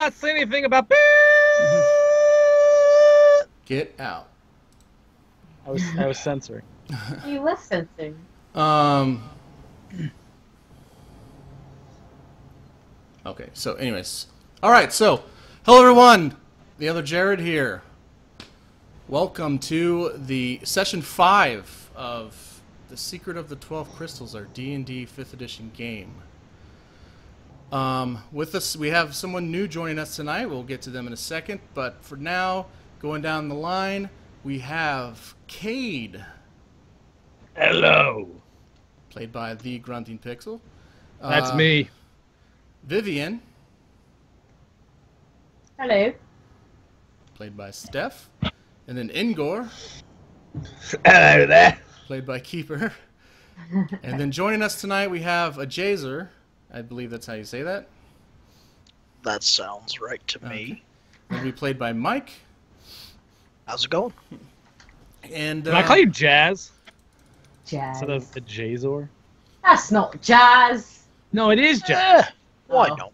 not say anything about. Get out. I was censoring. You were censoring. Okay, so anyways. Alright, so, hello everyone! TheOtherJared here. Welcome to the session 5 of The Secret of the 12 Crystals, our D&D 5th edition game. With us, we have someone new joining us tonight. We'll get to them in a second, but for now, going down the line, we have Kade. Hello. Played by the Grunting Pixel. That's me. Vivian. Hello. Played by Steph. And then Engor. Hello there. Played by Keeper. And then joining us tonight we have Ajazor. I believe that's how you say that. That sounds right to me. And we played by Mike. How's it going? And Can I call you Jazz? Jazz. Instead of Ajazor? That's not jazz. No, it is Jazz. Why Oh. not?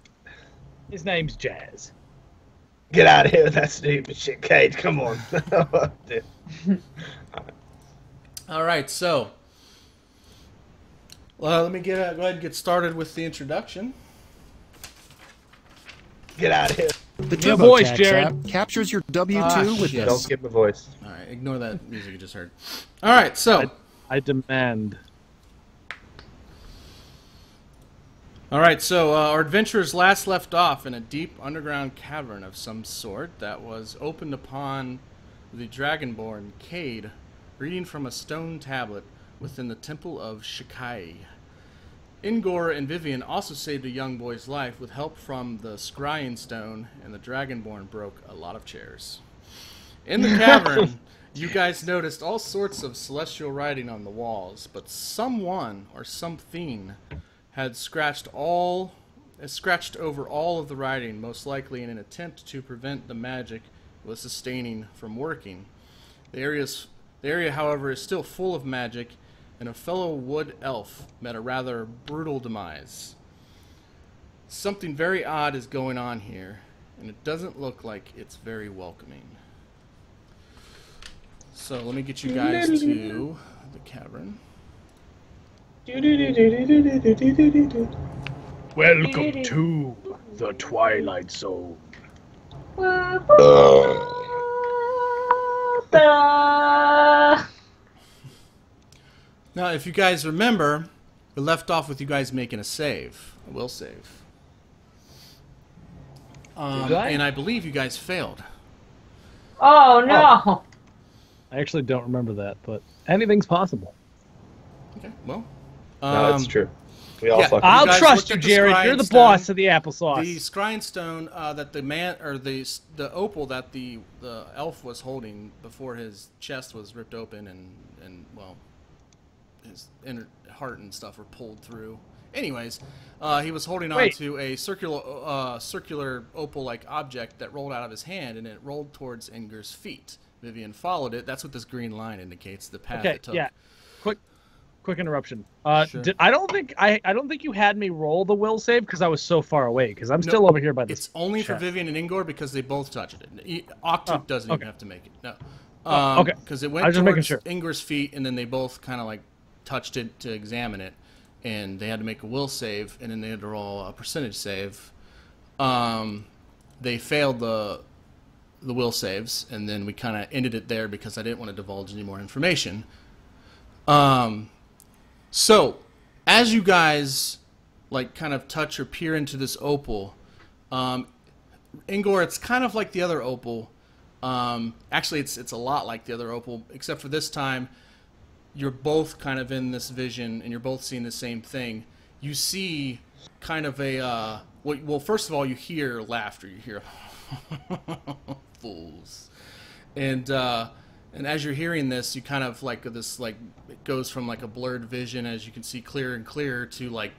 His name's Jazz. Get out of here with that stupid shit, Kate. Come on. Alright, so let me go ahead and get started with the introduction. Get out of here. The Your voice, TurboTax Jared. app captures your W-2 with shit. this. Don't skip my voice. Alright, ignore that music you just heard. Alright, so I demand. our adventurers last left off in a deep underground cavern of some sort that was opened upon the Dragonborn Kade, reading from a stone tablet within the temple of Kyentye. Engor and Vivian also saved a young boy's life with help from the scrying stone, and the Dragonborn broke a lot of chairs. In the cavern, you guys noticed all sorts of celestial writing on the walls, but someone or something had scratched over all of the writing, most likely in an attempt to prevent the magic it was sustaining from working. The area, however, is still full of magic, and a fellow wood elf met a rather brutal demise. Something very odd is going on here, and it doesn't look like it's very welcoming. So let me get you guys to the cavern. Welcome to the Twilight Zone. Now, if you guys remember, we left off with you guys making a save, a will save. And I believe you guys failed. Oh no. I actually don't remember that, but anything's possible. Okay, well. No, that's true. We all yeah. fucking... I'll guys trust looked you, at the Jared. scrying You're the stone. boss of the applesauce. The scrying stone that the man, or the opal that the elf was holding before his chest was ripped open and well, his inner heart and stuff were pulled through. Anyways, he was holding on to a circular opal-like object that rolled out of his hand, and it rolled towards Engor's feet. Vivian followed it. That's what this green line indicates, the path it took. Yeah. Quick interruption. Sure. I don't think you had me roll the will save because I was so far away. Because I'm still over here by this. It's only for chest. Vivian and Engor because they both touched it. Oktook doesn't even have to make it. No. Okay. Because it I went was just making towards sure. Engor's feet, and then they both kind of like touched it to examine it, and they had to make a will save, and then they had to roll a percentage save. They failed the will saves, and then we kind of ended it there because I didn't want to divulge any more information. So, as you guys like kind of touch or peer into this opal, Engor, it's kind of like the other opal. Actually, it's a lot like the other opal, except for this time, you're both kind of in this vision, and you're both seeing the same thing. You see kind of a well, first of all, you hear laughter. You hear fools, and as you're hearing this, you kind of like this, like it goes from like a blurred vision, as you can see clearer and clearer, to like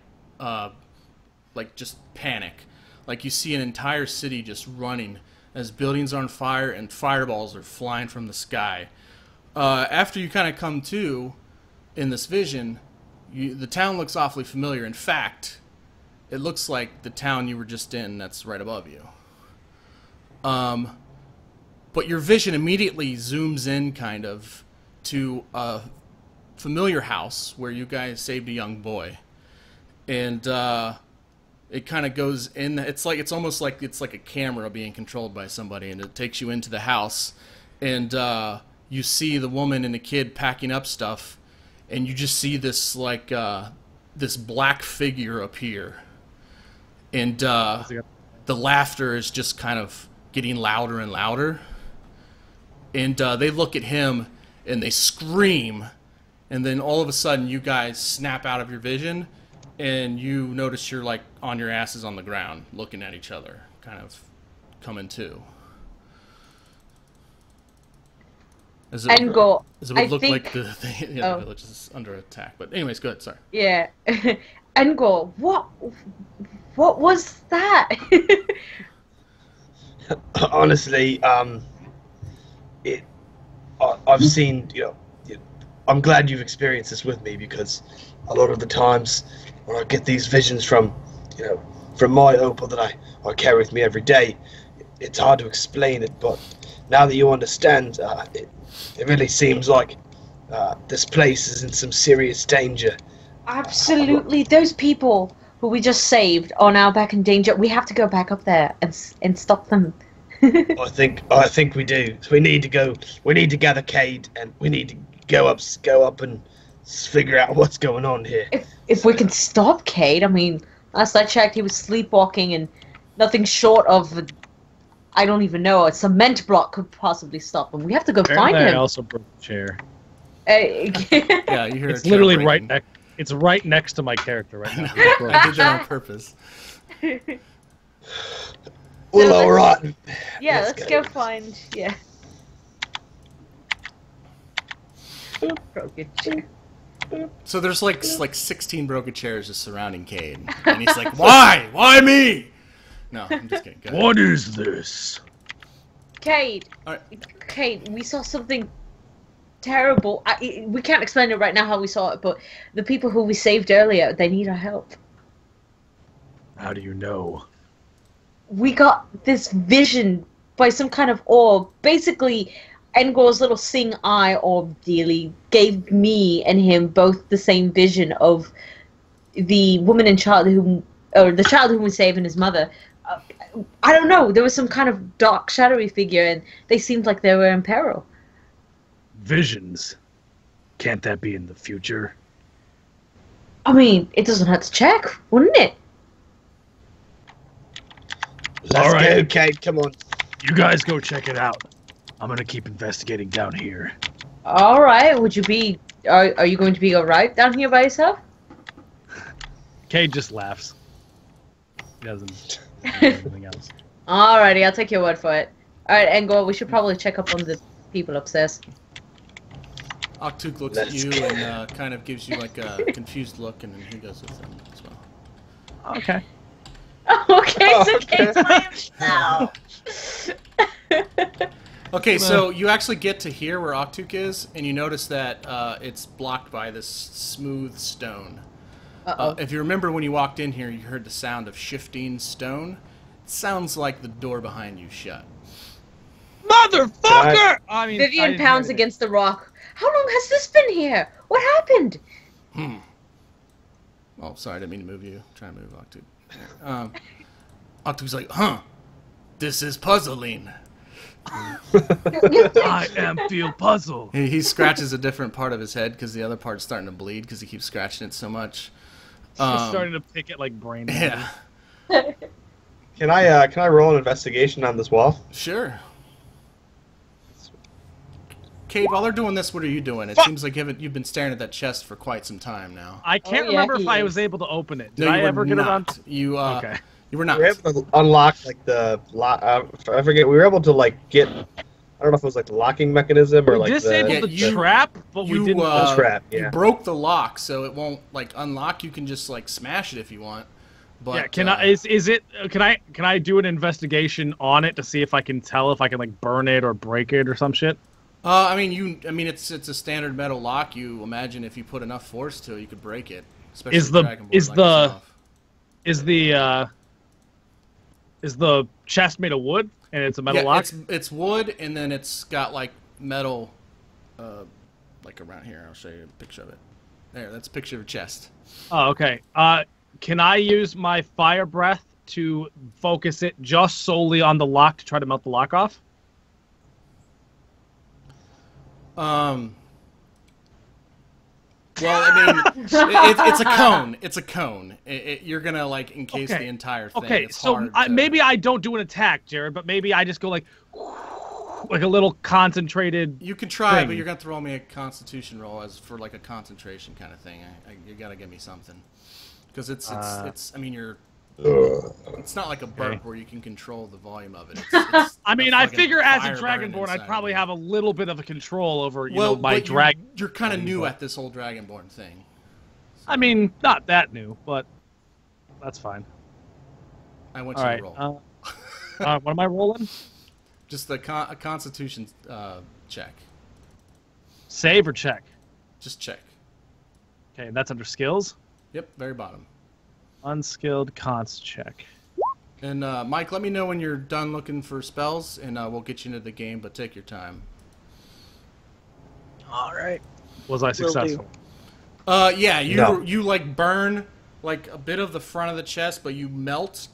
just panic. Like you see an entire city just running as buildings are on fire and fireballs are flying from the sky. After you kind of come to in this vision, the town looks awfully familiar. In fact, it looks like the town you were just in that's right above you. But your vision immediately zooms in kind of to a familiar house where you guys saved a young boy. And it kind of goes in. It's almost like it's like a camera being controlled by somebody, and it takes you into the house, and you see the woman and the kid packing up stuff, and you just see this like this black figure appear, and the laughter is just kind of getting louder and louder, and they look at him and they scream, and then all of a sudden you guys snap out of your vision. And you notice you're like on your asses on the ground, looking at each other, kind of coming to. Engor, As it would look like the village is under attack. But anyways, go ahead. Sorry. Yeah, Engor, what was that? Honestly, I've seen. I'm glad you've experienced this with me, because a lot of the times when I get these visions from my opal that I carry with me every day, it's hard to explain it. But now that you understand, it really seems like this place is in some serious danger. Absolutely, those people who we just saved are now back in danger. We have to go back up there and stop them. I think we do. So we need to go. We need to gather Kade, and we need to go up and figure out what's going on here. If we can stop Kade, I mean, last I checked, he was sleepwalking, and nothing short of, I don't even know, a cement block could possibly stop him. We have to go find him. I also broke the chair. Yeah, you hear it's literally right next. It's right next to my character right now. I did that on purpose. Well, all right. Yeah, let's go find. Yeah. Broken chair. So there's like 16 broken chairs just surrounding Kade, and he's like, "Why? Why me?" No, I'm just kidding. Go ahead. What is this? Kade, Kade, we saw something terrible. We can't explain it right now how we saw it, but the people who we saved earlier, they need our help. How do you know? We got this vision by some kind of orb. Basically, Engor's little seeing eye orb dealy gave me and him both the same vision of the woman and child or the child whom we saved and his mother. I don't know. There was some kind of dark, shadowy figure, and they seemed like they were in peril. Visions. Can't that be in the future? I mean, it doesn't hurt to check, wouldn't it? Let's go, Kade. Come on. You guys go check it out. I'm gonna keep investigating down here. All right. Would you be? Are you going to be all right down here by yourself? Kade just laughs. He doesn't do anything else. Alrighty, I'll take your word for it. Alright, Engor, we should probably check up on the people upstairs. Oktook looks at you and kind of gives you like a confused look, and then he goes with them as well. Okay. Okay, so Kade's by himself. Okay, so you actually get to hear where Oktook is, and you notice that it's blocked by this smooth stone. If you remember when you walked in here, you heard the sound of shifting stone. It sounds like the door behind you shut. Motherfucker! Vivian pounds against the rock. How long has this been here? What happened? Oh, sorry, I didn't mean to move you. Try to move Oktook. Oktook's like, this is puzzling. I feel puzzled. He scratches a different part of his head because the other part's starting to bleed because he keeps scratching it so much. He's starting to pick it like brain. Yeah. Can I roll an investigation on this wall? Sure. Kade, while they're doing this, what are you doing? It seems like you've been staring at that chest for quite some time now. I can't remember if I was able to open it. Did No, I you ever were get not. around? Okay. You were not. We were able to unlock like the lock. I forget. We were able to like get. I don't know if it was like the locking mechanism or like disabled the trap, but we didn't. The trap. Yeah. You broke the lock, so it won't like unlock. You can just like smash it if you want. But yeah, can I do an investigation on it to see if I can tell if I can like burn it or break it or some shit? I mean it's a standard metal lock. You imagine if you put enough force to it, you could break it. Especially Is the chest made of wood and it's a metal lock? It's wood, and then it's got like metal, like around here. I'll show you a picture of it. There, that's a picture of a chest. Oh, okay. Can I use my fire breath to focus it just solely on the lock to try to melt the lock off? Well, I mean, it's a cone. It's a cone. You're gonna like encase the entire thing. Okay, it's so maybe I don't do an attack, Jared, but maybe I just go like a little concentrated. You can try, thing. but you're gonna throw me a Constitution roll as for like a concentration kind of thing. You gotta give me something, because it's. I mean, you're. It's not like a burp where you can control the volume of it. It's I mean, I figure as a Dragonborn, I'd probably have a little bit of a control over, you know, my dragon. You're kind of new at this whole Dragonborn thing. So. I mean, not that new, but that's fine. I want you to roll. What am I rolling? Just a Constitution check. Save or check? Just check. Okay, and that's under skills? Yep, very bottom. Unskilled cons check. And Mike, let me know when you're done looking for spells, and we'll get you into the game, but take your time. All right. Was I successful? Yeah, you like burn like a bit of the front of the chest, but you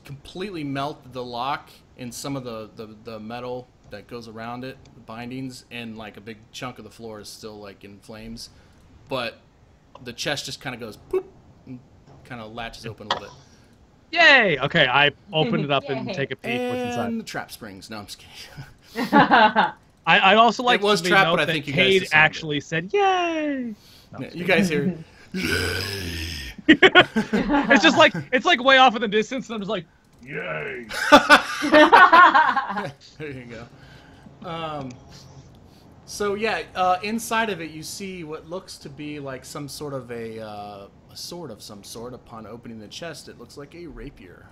completely melt the lock and some of the metal that goes around it, the bindings, and like a big chunk of the floor is still like in flames, but the chest just kind of goes poop. Kind of latches open a little bit. Yay! Okay, I open it up and take a peek what's inside. And the trap springs. No, I'm just kidding. I also like to to trap, note but I that think you guys Kade actually said yay. No, yeah, you guys hear? it's like way off in the distance, and I'm just like yay. There you go. So yeah, inside of it you see what looks to be like some sort of a sword of some sort. Upon opening the chest, it looks like a rapier.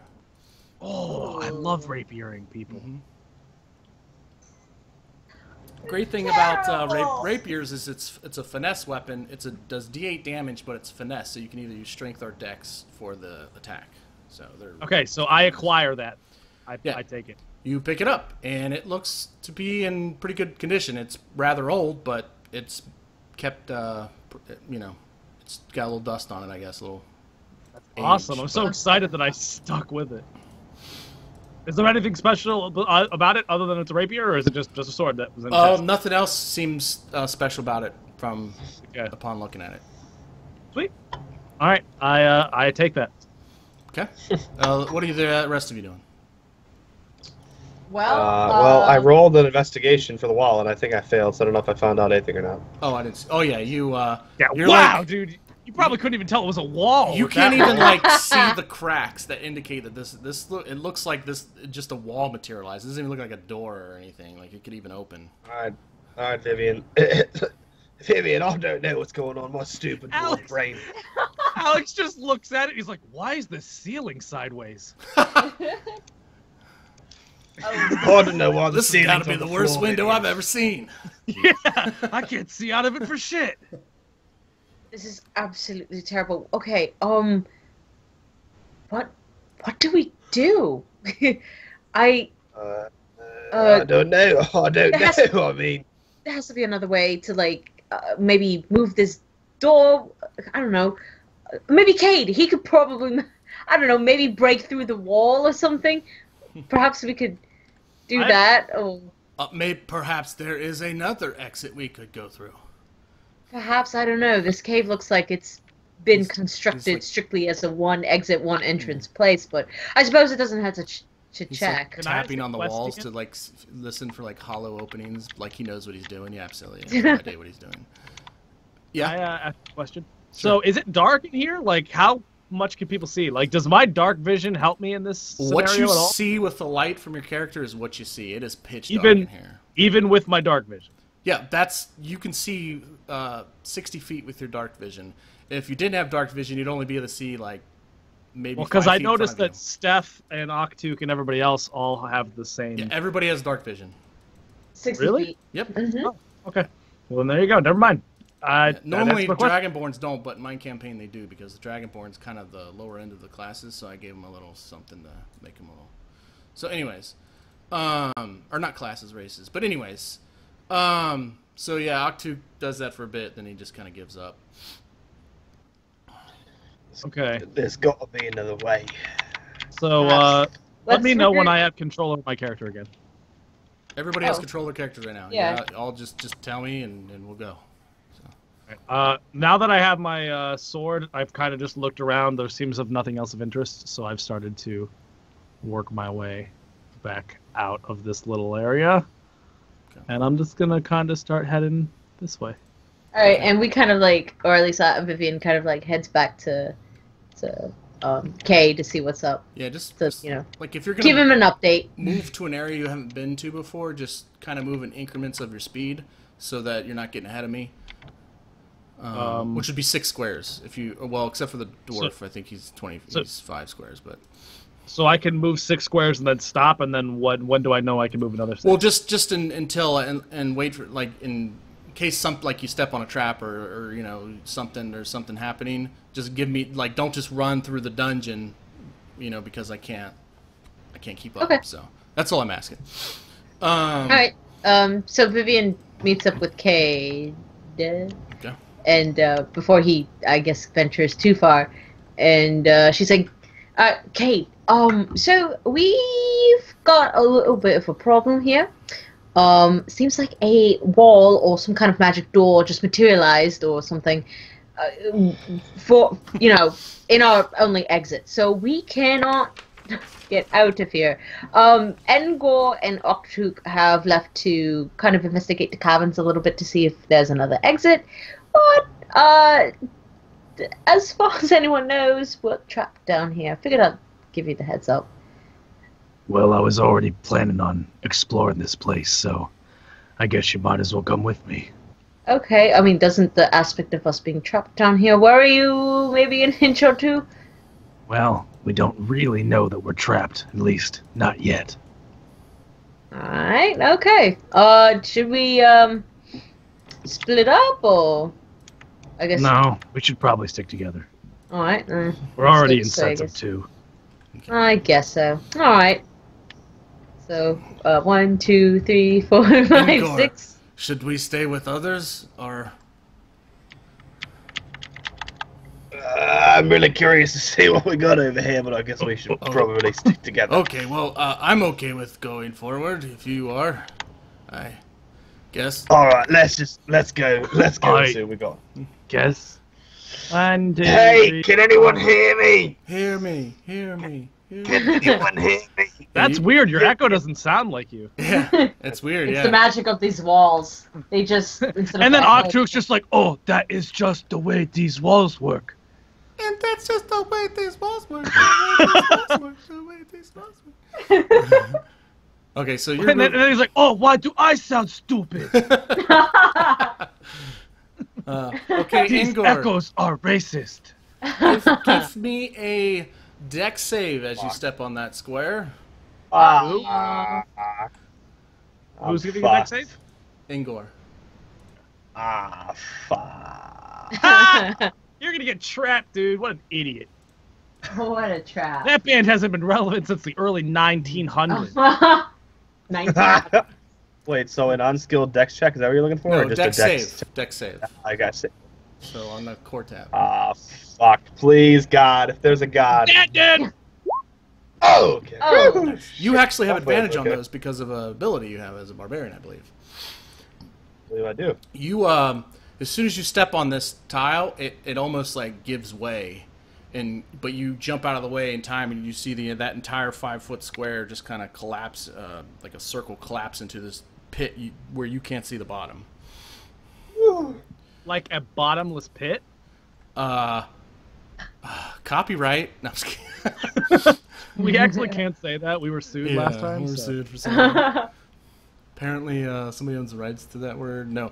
Oh, I love rapiering people. Mm-hmm. Great thing about rapiers is it's a finesse weapon. Does D8 damage, but it's finesse, so you can either use strength or dex for the attack. So okay, so I acquire that. I take it. You pick it up, and it looks to be in pretty good condition. It's rather old, but it's kept, it's got a little dust on it, I guess. That's awesome. I'm so excited that I stuck with it. Is there anything special about it other than it's a rapier, or is it just a sword that was in the chest? Nothing else seems special about it upon looking at it. Sweet. All right, I take that. Okay. What are the rest of you doing? Well, I rolled an investigation for the wall, and I think I failed, so I don't know if I found out anything or not. Oh, I didn't see. Oh, yeah, you... You're wow, dude. You probably couldn't even tell it was a wall. You can't even, like, see the cracks that indicate that it looks like just a wall materialized. It doesn't even look like a door or anything. Like, it could even open. All right, Vivian. Vivian, I don't know what's going on. My stupid little brain. Alex just looks at it. He's like, why is the ceiling sideways? I don't know why this has got to be the worst window I've ever seen. Yeah, I can't see out of it for shit. This is absolutely terrible. Okay, what do we do? I don't know. I don't know. I mean, there has to be another way to like maybe move this door. I don't know. Maybe Kade. He could probably, I don't know, maybe break through the wall or something. Perhaps we could do that. Or perhaps there is another exit we could go through. Perhaps, I don't know. This cave looks like it's been constructed strictly as a one exit, one entrance place, but I suppose it doesn't have to check. Like tapping on the walls to like listen for like hollow openings, like he knows what he's doing. Yeah, absolutely. He has no idea what he's doing. Yeah. I ask a question. Sure. So, is it dark in here? Like, how much can people see? Like, does my dark vision help me in this scenario what you at all? see with the light from your character is what you see. It is pitch dark in here. Even with my dark vision. Yeah, you can see 60 feet with your dark vision. If you didn't have dark vision, you'd only be able to see like maybe. Well, because I noticed that Steph and Oktook and everybody else all have the same. Yeah, everybody has dark vision. 60 really? feet. Yep. Mm-hmm. Oh, okay. Well, then there you go. Never mind. Normally, Dragonborns don't, but in my campaign they do, because the Dragonborn's kind of the lower end of the classes, so I gave them a little something to make them a little So anyways, or not classes, races, but anyways, so yeah, Oktook does that for a bit, then he just kind of gives up. Okay. There's got to be another way. So, let me know when figure- I have control over my character again. Everybody has control of their characters right now. Yeah. All just tell me and we'll go. Now that I have my sword, I've kind of just looked around. There seems of nothing else of interest, so I've started to work my way back out of this little area. Okay. And I'm just gonna kind of start heading this way. All right, and we kind of like, or at least Vivian kind of like heads back to Kay to see what's up. Yeah, just you know, like if you're give gonna him an update. move to an area you haven't been to before, just kind of move in increments of your speed so that you're not getting ahead of me. Which would be 6 squares if you except for the dwarf. I think he's 5 squares, but. So I can move 6 squares and then stop, and then when do I know I can move another 6? Well, just until and wait for in case like you step on a trap or you know something happening. Just give me don't just run through the dungeon, you know, because I can't keep up. Okay. So that's all I'm asking. All right. So Vivian meets up with Kay. Okay. And before he, I guess, ventures too far, and she's like, Kate, so we've got a little bit of a problem here. Seems like a wall or some kind of magic door just materialized or something for, you know, in our only exit. So we cannot get out of here. Engor and Oktook have left to kind of investigate the caverns a little bit to see if there's another exit. But, as far as anyone knows, we're trapped down here. I figured I'd give you the heads up. Well, I was already planning on exploring this place, so I guess you might as well come with me. Okay, I mean, doesn't the aspect of us being trapped down here worry you maybe an inch or two? Well, we don't really know that we're trapped, at least not yet. Alright, okay. Should we, split up, or? I guess... No, we should probably stick together. Alright. We're already in so I sets of guess- 2. I guess so. Alright. So, 1, 2, 3, 4, 5, Engor, 6. should we stay with others or? I'm really curious to see what we got over here, but I guess we should probably stick together. Okay, well, I'm okay with going forward if you are. I guess. All right, let's go. Let's go and Alright. see what we got. Guess? 1, 2, Hey, 3. can anyone hear me? Hear me. Hear me. Hear me. Can anyone hear me? That's weird. Your echo doesn't sound like you. Yeah, it's weird. It's Yeah. the magic of these walls. They just... instead of And then echo- Oktook's just like, oh, that is just the way these walls work. And that's just the way these walls work. The way these walls work. Okay, so you're. And then he's like, oh, why do I sound stupid? Okay, These Engor, echoes are racist. give me a deck save as you step on that square. Who's giving you that save? Engor. Fuck. You're gonna get trapped, dude. What an idiot. What a trap. That band hasn't been relevant since the early 1900s. 19. Wait, so an unskilled dex check, is that what you're looking for? No, or just deck a dex save. Deck save. I got it. So on the core tab. Fuck. Please, God, if there's a God. That did! Oh, okay. Oh. You actually have advantage on okay. those because of an ability you have as a barbarian, I believe. What do I do? You as soon as you step on this tile, it almost like gives way, but you jump out of the way in time, and you see that entire 5-foot square just kind of collapse, like a circle collapse into this pit where you can't see the bottom. Like a bottomless pit? Copyright. No, I'm just kidding. We actually can't say that. We were sued last time. we were so. sued for something. Apparently, somebody owns the rights to that word. No.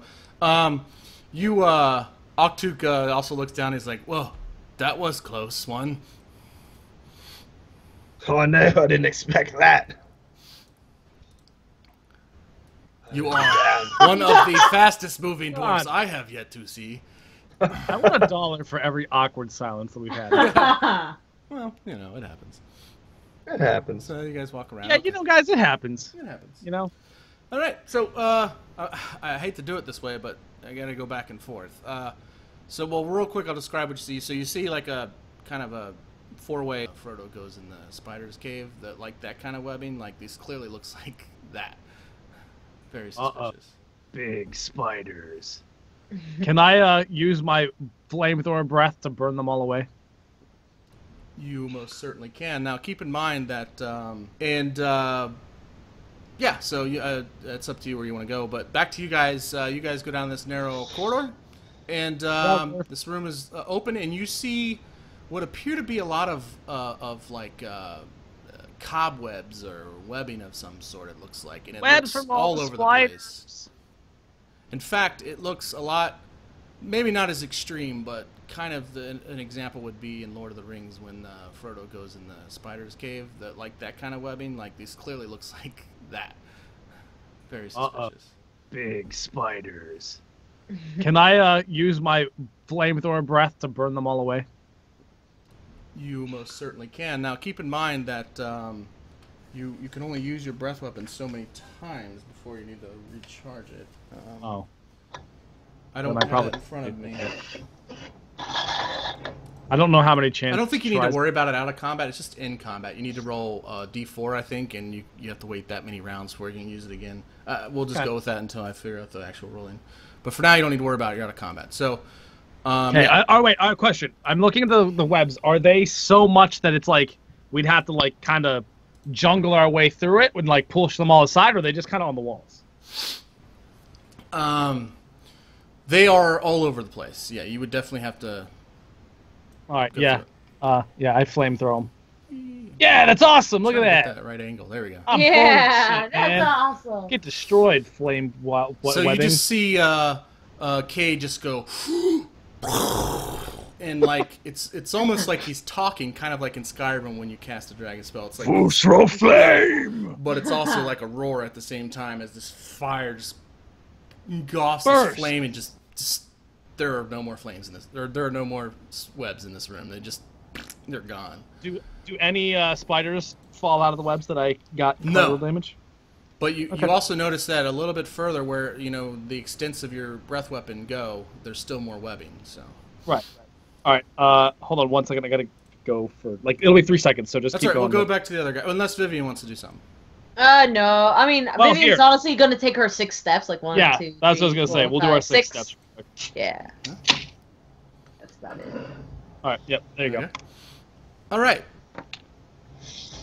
Oktook also looks down. He's like, "Well, that was close one." Oh no, I didn't expect that. You are one of the fastest moving dwarves God. I have yet to see. I want $1 for every awkward silence that we've had. Well, you know, it happens. It happens. So you guys walk around. Yeah, Okay. you know, guys, it happens. It happens. You know. All right. So I hate to do it this way, but I got to go back and forth. So well, real quick, I'll describe what you see. So you see like a kind of a four-way. Frodo goes in the spider's cave. That kind of webbing. Like this clearly looks like that. Very suspicious. Big spiders. Can I use my flamethrower breath to burn them all away? You most certainly can. Now, keep in mind that, yeah, so it's up to you where you want to go. But back to you guys. You guys go down this narrow corridor, and this room is open, and you see what appear to be a lot of cobwebs or webbing of some sort. It looks like, and it Webs looks from all over the spiders. place. In fact, it looks a lot. Maybe not as extreme, but kind of an example would be in Lord of the Rings when Frodo goes in the spider's cave. That kind of webbing, like this clearly looks like that. Very suspicious. Big spiders. Can I use my flamethrower breath to burn them all away? You most certainly can. Now, keep in mind that you can only use your breath weapon so many times before you need to recharge it. I don't have it in front of me. I don't know how many chances. I don't think you need to worry about it out of combat. It's just in combat. You need to roll D4, I think, and you have to wait that many rounds before you can use it again. We'll just go with that until I figure out the actual rolling. But for now, you don't need to worry about it. You're out of combat. So, okay. Yeah. Wait. Question. I'm looking at the webs. Are they so much that it's like we'd have to like kind of jungle our way through it and like push them all aside, or are they just kind of on the walls? They are all over the place. Yeah, you would definitely have to. All right. Yeah. Yeah. I flamethrow them. Yeah, that's awesome. Look at Get that. that right angle. There we go. I'm Yeah, shit, that's man. awesome. Get destroyed, flame So webbing. you just see Kade just go, and like it's almost like he's talking, kind of like in Skyrim when you cast a dragon spell. It's like Throw flame! but it's also like a roar at the same time as this fire just engulfs Burst. this flame and just there are no more flames in this. There are no more webs in this room. They're gone. Do any spiders fall out of the webs that I got No. collateral damage? But you also notice that a little bit further where, the extents of your breath weapon go, there's still more webbing, so. Right. All right. Hold on 1 second. I gotta go for it'll be 3 seconds. So just That's keep right, going. we'll go back to the other guy. Unless Vivian wants to do something. No. I mean, Well, Vivian's here. honestly gonna take her 6 steps, like 1, Yeah, 2, that's what I was 3, gonna say. 4, We'll do our 5, 6 steps. Yeah. That's about it. All right. Yep. There you go. Okay. All right.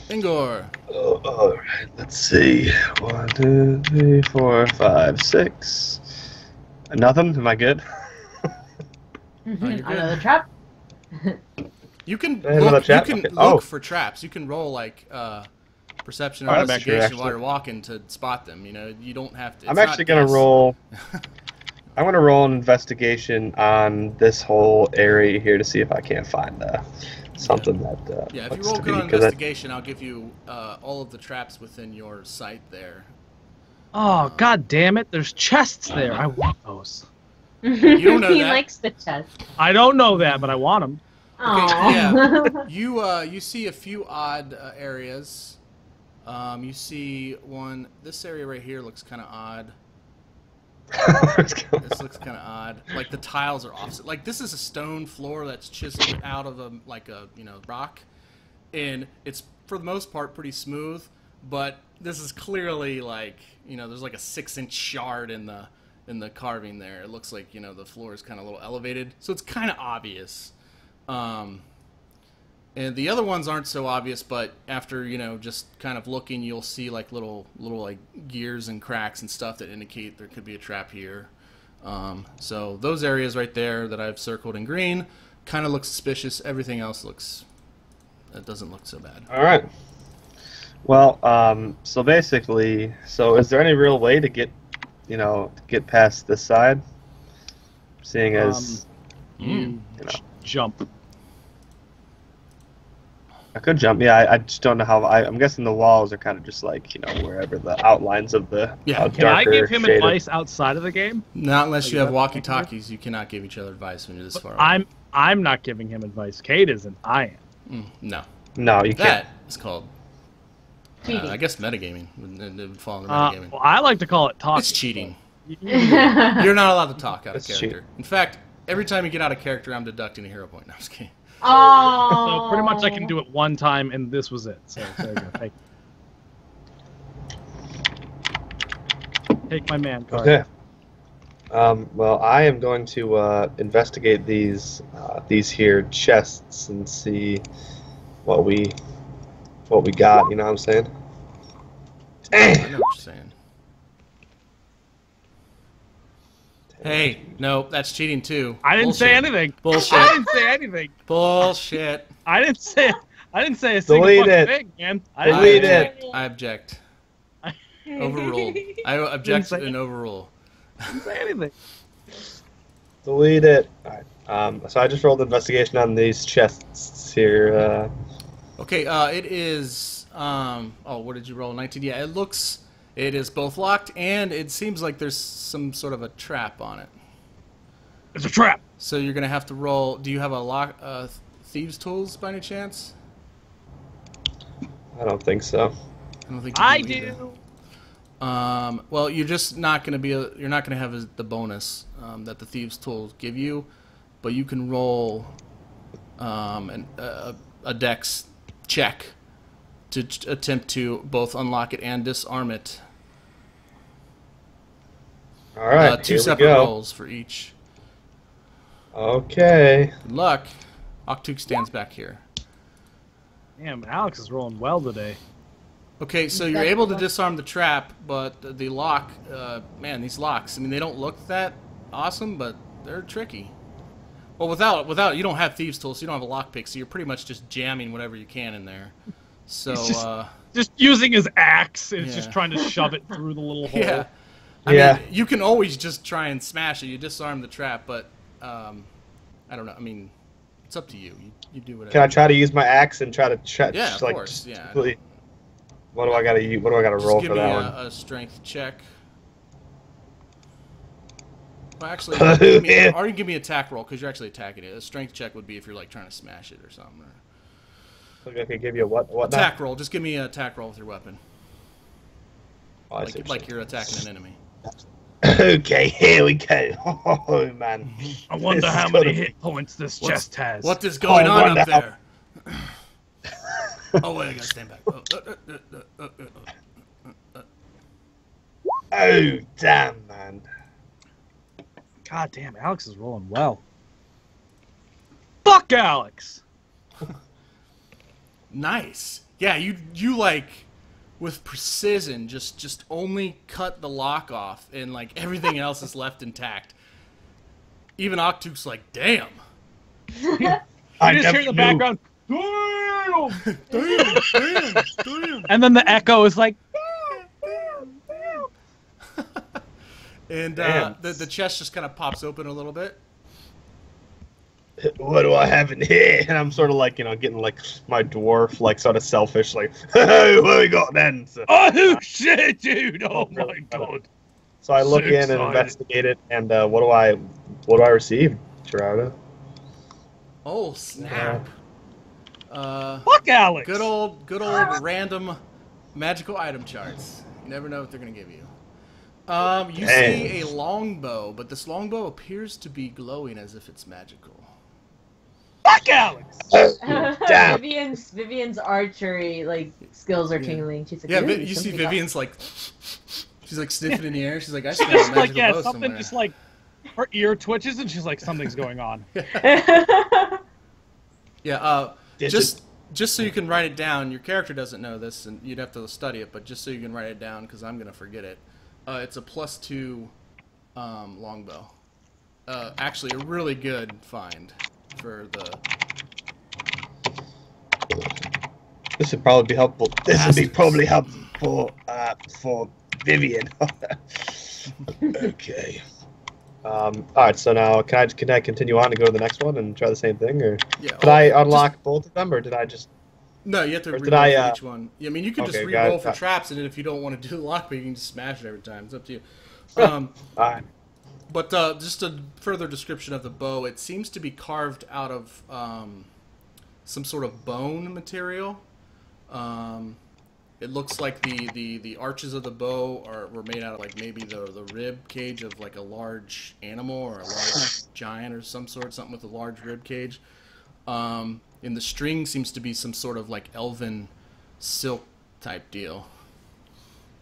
Engor. All right, let's see. 1, 2, 3, 4, 5, 6. Nothing? Am I good? you're good. Another trap. You can Hey, another look, trap? you can Okay. look Oh. for traps. You can roll perception or All right, investigation actually- while you're walking to spot them. You don't have to. I'm actually going to roll. I'm going to roll an investigation on this whole area here to see if I can't find something that. Yeah, if you looks roll to good be, on 'cause investigation, I'll give you all of the traps within your sight there. Oh God damn it! There's chests there. I want those. You don't know He that. likes the chest. I don't know that, but I want them. Aww. You see a few odd areas. You see one. This area right here looks kind of odd. This looks kind of odd. Like the tiles are offset. Like this is a stone floor that's chiseled out of a rock, and it's for the most part pretty smooth. But this is clearly like there's like a 6-inch shard in the carving there. It looks like the floor is kind of a little elevated, so it's kind of obvious. And the other ones aren't so obvious, but after just kind of looking, you'll see like little like gears and cracks and stuff that indicate there could be a trap here. So those areas right there that I've circled in green kind of look suspicious. Everything else doesn't look so bad. All right. Well, so basically, is there any real way to get past this side? Seeing as Jump. I could jump. Yeah, I just don't know how. I'm guessing the walls are kind of just like wherever the outlines of the Can I give him shaded. advice outside of the game? Not unless you Like have that? walkie-talkies. You cannot give each other advice when you're this far away. I'm not giving him advice. Kate isn't. I am. No. No, you can't. That is called Cheating. I guess metagaming would fall under metagaming. Well, I like to call it talking. It's cheating. So- You're not allowed to talk out of It's character. In fact, every time you get out of character, I'm deducting a hero point. No, I'm just kidding. Oh. So pretty much I can do it one time, and this was it. So there you go. Take my man card. Okay. Well, I am going to investigate these here chests and see what we got. You know what I'm saying? I know what you're saying. Hey, no, that's cheating too. I didn't say anything. Bullshit. I didn't say anything. Bullshit. I didn't say a single Delete fucking it. thing, man. Delete it. I object. Overrule. I object and overrule. I didn't say anything. Delete it. All right. So I just rolled investigation on these chests here. Okay, it is. Oh, what did you roll? 19. Yeah, it is both locked, and it seems like there's some sort of a trap on it. It's a trap. So you're gonna have to roll. Do you have a thieves' tools by any chance? I don't think so. I don't think you I either. do. Well, you're just not gonna be. You're not gonna have the bonus that the thieves' tools give you, but you can roll a dex check to attempt to both unlock it and disarm it. All right. Two here we separate go. rolls for each. Okay. Good luck. Oktook stands back here. Damn, Alex is rolling well today. Okay, so you're able to disarm the trap, but the lock, man, these locks, I mean, they don't look that awesome, but they're tricky. Well, without you don't have thieves' tools, so you don't have a lockpick, so you're pretty much just jamming whatever you can in there. So, Just using his axe, and it's Yeah. just trying to shove it through the little hole. yeah. I mean, you can always just try and smash it. You disarm the trap, but I don't know. I mean, it's up to you. You do whatever. Can I try to use my axe and try to Yeah, of like, course, just yeah. completely- What do I gotta use? What do I gotta Just roll give for me that one? a strength check. Well, actually, give me, or you can give me an attack roll because you're actually attacking it. A strength check would be if you're like trying to smash it or something. Or Okay, give you a what? What now? attack roll. Just give me an attack roll with your weapon, Oh, I see what like you're attacking an enemy. Okay, here we go. Oh man. I wonder This how is many gonna hit points this chest has. What is going Oh, on what up the there? Oh wait, I gotta stand back. Oh damn, man. God damn, Alex is rolling well. Fuck Alex! Nice. Yeah, you like with precision just only cut the lock off and like everything else is left intact. Even Oktook's like, damn. I You just hear in the background, damn! And then the echo is like, And Damn. the chest just kind of pops open a little bit. What do I have in here? And I'm sort of like, getting like my dwarf, like sort of selfish, like, hey, what we got then? So, oh shit, dude! Oh my Really god! so I look So in and excited. investigate it, and what do I receive, Gerardo? Oh snap! Fuck Alex! Good old random magical item charts. You never know what they're gonna give you. You see a longbow, but this longbow appears to be glowing as if it's magical. Fuck Alex! Damn. Vivian's archery skills are tingling. She's like, Yeah, "Ooh, you see something Vivian's like, she's like sniffing in the air. She's like, I smell a Just magical like bow something somewhere. just like her ear twitches and she's like something's going on. got." Yeah, just so you can write it down. Your character doesn't know this, and you'd have to study it. But just so you can write it down, because I'm gonna forget it. It's a +2 longbow. Actually, a really good find for the. This would probably be helpful. This would be probably helpful for Vivian. Okay. All right. So now, can I continue on to go to the next one and try the same thing, or Yeah. did I unlock both of them, or did I just? No, you have to Or re-roll did I, for each one. Yeah, I mean, you can just okay, re-roll got for it. traps, and then if you don't want to do the lockpick, you can just smash it every time. It's up to you. All right. But just a further description of the bow, it seems to be carved out of some sort of bone material. It looks like the arches of the bow were made out of like maybe the rib cage of like a large animal or a large giant or some sort, something with a large rib cage. And the string seems to be some sort of like elven silk type deal.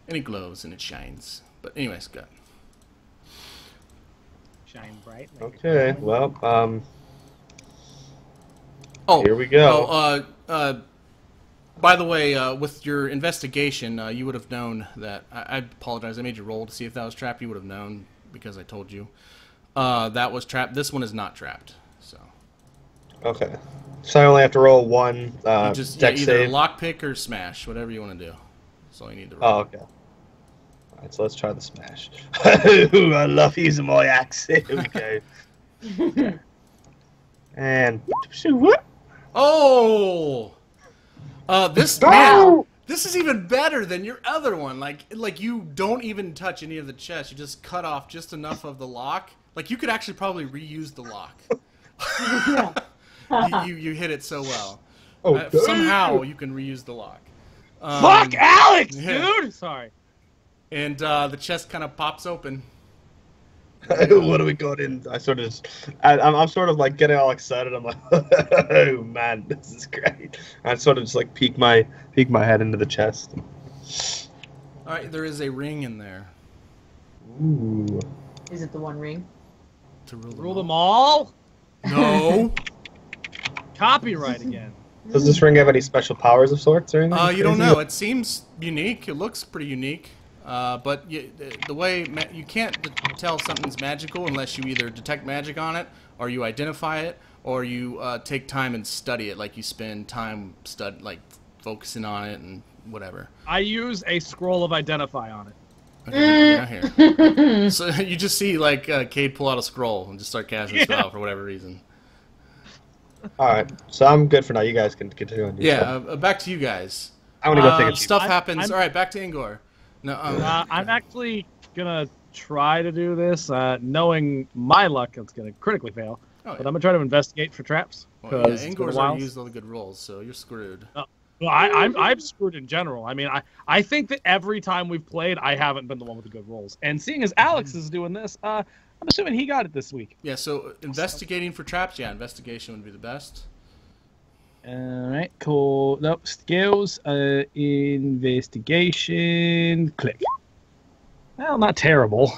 And it glows and it shines. But anyways, good. Shine bright. Okay, well, Oh, here we go. By the way, with your investigation, you would have known that. I apologize. I made you roll to see if that was trapped. You would have known because I told you that was trapped. This one is not trapped. So. Okay. So I only have to roll one You just deck either save. lockpick or smash, whatever you want to do. That's all you need to roll. Oh, okay. Alright, so let's try the smash. Ooh, I love using my axe. Here we go. And what? Oh! This man, this is even better than your other one. Like you don't even touch any of the chest. You just cut off just enough of the lock. Like you could actually probably reuse the lock. you hit it so well. Oh, somehow you can reuse the lock. Fuck Alex, yeah. dude! Sorry. And the chest kind of pops open. What do we got in? I'm sort of like getting all excited. I'm like, oh man, this is great. I sort of just like peek my head into the chest. All right, there is a ring in there. Ooh. Is it the one ring? To Rule them all? No. Copyright again. Does this ring have any special powers of sorts or anything? You don't crazy? know. It seems unique. It looks pretty unique. But the way you can't tell something's magical unless you either detect magic on it, or you identify it, or you take time and study it. Like you spend time focusing on it and whatever. I use a scroll of identify on it. Okay, you're not here. So you just see like Kade pull out a scroll and just start casting a spell for whatever reason. All right, so I'm good for now. You guys can continue on. Your stuff. Back to you guys. I want to go take a Stuff happens. All right, back to Engor. No, I'm actually gonna try to do this, knowing my luck, it's gonna critically fail. Oh, yeah. But I'm gonna try to investigate for traps. Well, yeah, Engor's already used all the good rolls, so you're screwed. Well, I'm screwed in general. I mean, I think that every time we've played, I haven't been the one with the good rolls. And seeing as Alex is doing this, I'm assuming he got it this week. Yeah, so investigating for traps, yeah, investigation would be the best. Alright, cool. Nope, skills, investigation, click. Well, not terrible.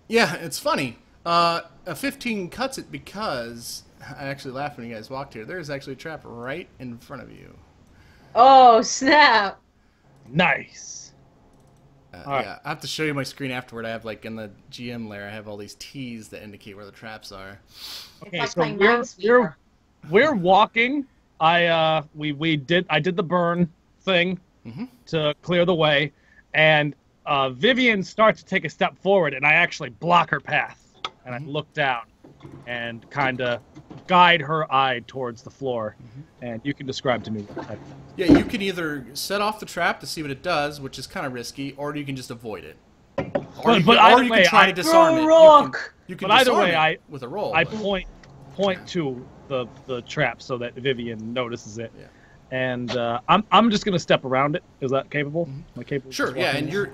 Yeah, it's funny. A 15 cuts it because I actually laughed when you guys walked here. There's actually a trap right in front of you. Oh, snap. Nice. Right. Yeah, I have to show you my screen afterward. I have like in the GM layer, I have all these T's that indicate where the traps are. Okay, so we're walking. I did the burn thing to clear the way, and Vivian starts to take a step forward, and I actually block her path, and I look down and kind of guide her eye towards the floor, and you can describe to me what type. Yeah, you can either set off the trap to see what it does, which is kind of risky, or you can just avoid it. Or you can try to disarm it. You can but either disarm way, it with a roll. I point to the trap so that Vivian notices it. Yeah. And I'm just gonna step around it. Is that capable? Am I capable? Sure. Yeah, and you're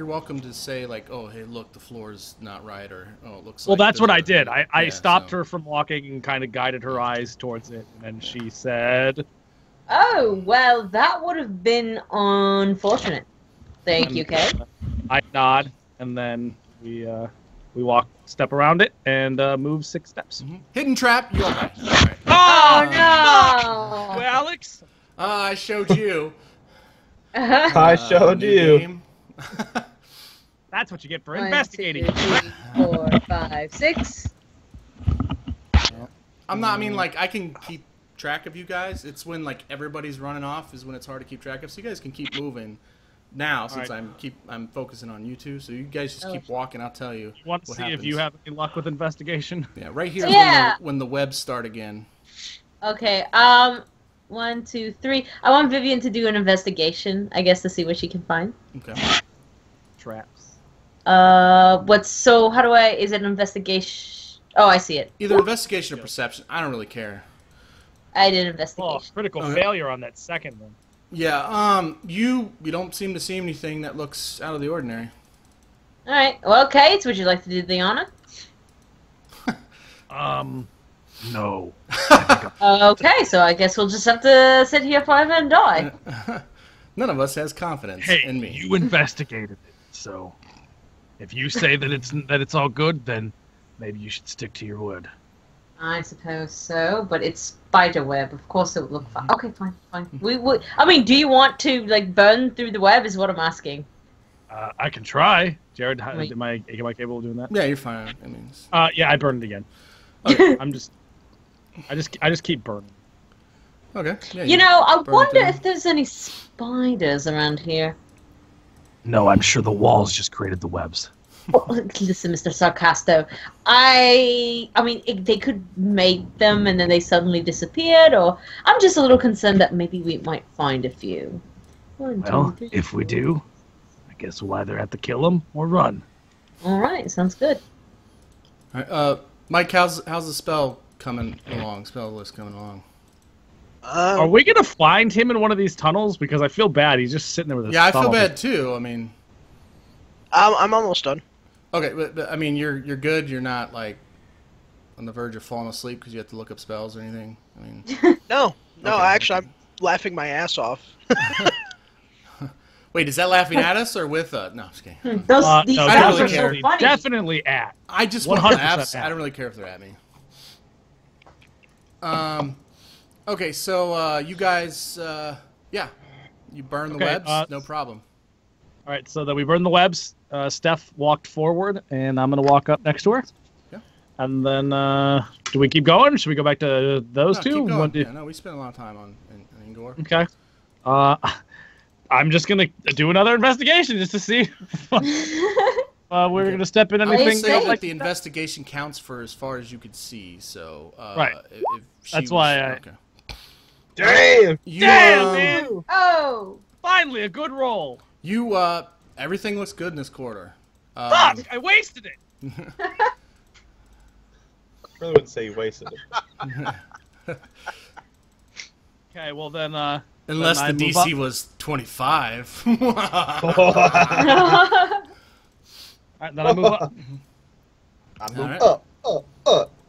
welcome to say like, oh, hey, look, the floor's not right, or oh, it looks. Well, like that's what I did. I yeah, stopped her from walking and kind of guided her eyes towards it, and she said, "Oh, well, that would have been unfortunate." Thank you, Kay. I nod, and then we step around it and move 6 steps. Hidden trap. You okay? Right. Oh Well, no, Alex. I showed you. I showed new you. game. That's what you get for 1, investigating. 2, 3, 4, 5, 6. I'm not. I mean, like I can keep track of you guys. It's when like everybody's running off is when it's hard to keep track of. So you guys can keep moving. Now, since I'm focusing on you two, so you guys just keep walking. I'll tell you. You want to see if you have any luck with investigation? Yeah, right here is when the webs start again. Okay. 1, 2, 3. I want Vivian to do an investigation, I guess, to see what she can find. Okay. Traps. How do I? Is it an investigation? Oh, I see it. Either investigation or perception. I don't really care. I did investigation. Oh, critical failure on that second one. Yeah. You don't seem to see anything that looks out of the ordinary. All right. Well, Kate, would you like to do the honor? No. Okay, so I guess we'll just have to sit here forever and die. None of us has confidence Hey, in me. you investigated it, so if you say that it's all good, then maybe you should stick to your word. I suppose so, but it's spider web. Of course it would look fine. Okay, fine. I mean, do you want to like burn through the web? Is what I'm asking. I can try. Jared, Wait. am I capable of doing that? Yeah, you're fine. I mean, Yeah, I burned it again. okay. I just keep burning. Okay. Yeah, You know, I burn wonder through. if there's any spiders around here. No, I'm sure the walls just created the webs. Oh, listen, Mr. Sarcasto. I mean, they could make them and then they suddenly disappeared, or I'm just a little concerned that maybe we might find a few. Well, if we do, I guess we'll either have to kill them or run. All right, sounds good. All right, Mike, how's the spell coming along? Spell list coming along. Are we gonna find him in one of these tunnels? Because I feel bad. He's just sitting there with his Yeah, I thumb feel up bad too. I mean, I'm almost done. okay, but I mean, you're good. You're not like on the verge of falling asleep because you have to look up spells or anything. I mean, No, Okay, actually, okay. I'm laughing my ass off. wait, is that laughing at us or with us? No, I'm just kidding. These No, spells definitely are definitely, so funny. definitely at. I just want 100% laughs. at. I don't really care if they're at me. Okay, so you guys, yeah, you burn the Okay, webs, no problem. All right, so that we burned the webs. Steph walked forward, and I'm gonna walk up next to her. Yeah. And then, do we keep going? Should we go back to those No, two? keep going. What do- Yeah, no, we spent a lot of time on in Engor. Okay. I'm just gonna do another investigation just to see if we're gonna step in I will anything say that like the investigation counts for as far as you could see. So Right. if she That's was, why I- okay. Damn! You, Damn, man! Oh! Finally, a good roll. You everything looks good in this quarter. Fuck! I wasted it. I really wouldn't say you wasted it. Okay, well then, Unless then the I move DC up. was 25. All right, then I move up. I move Alright. up.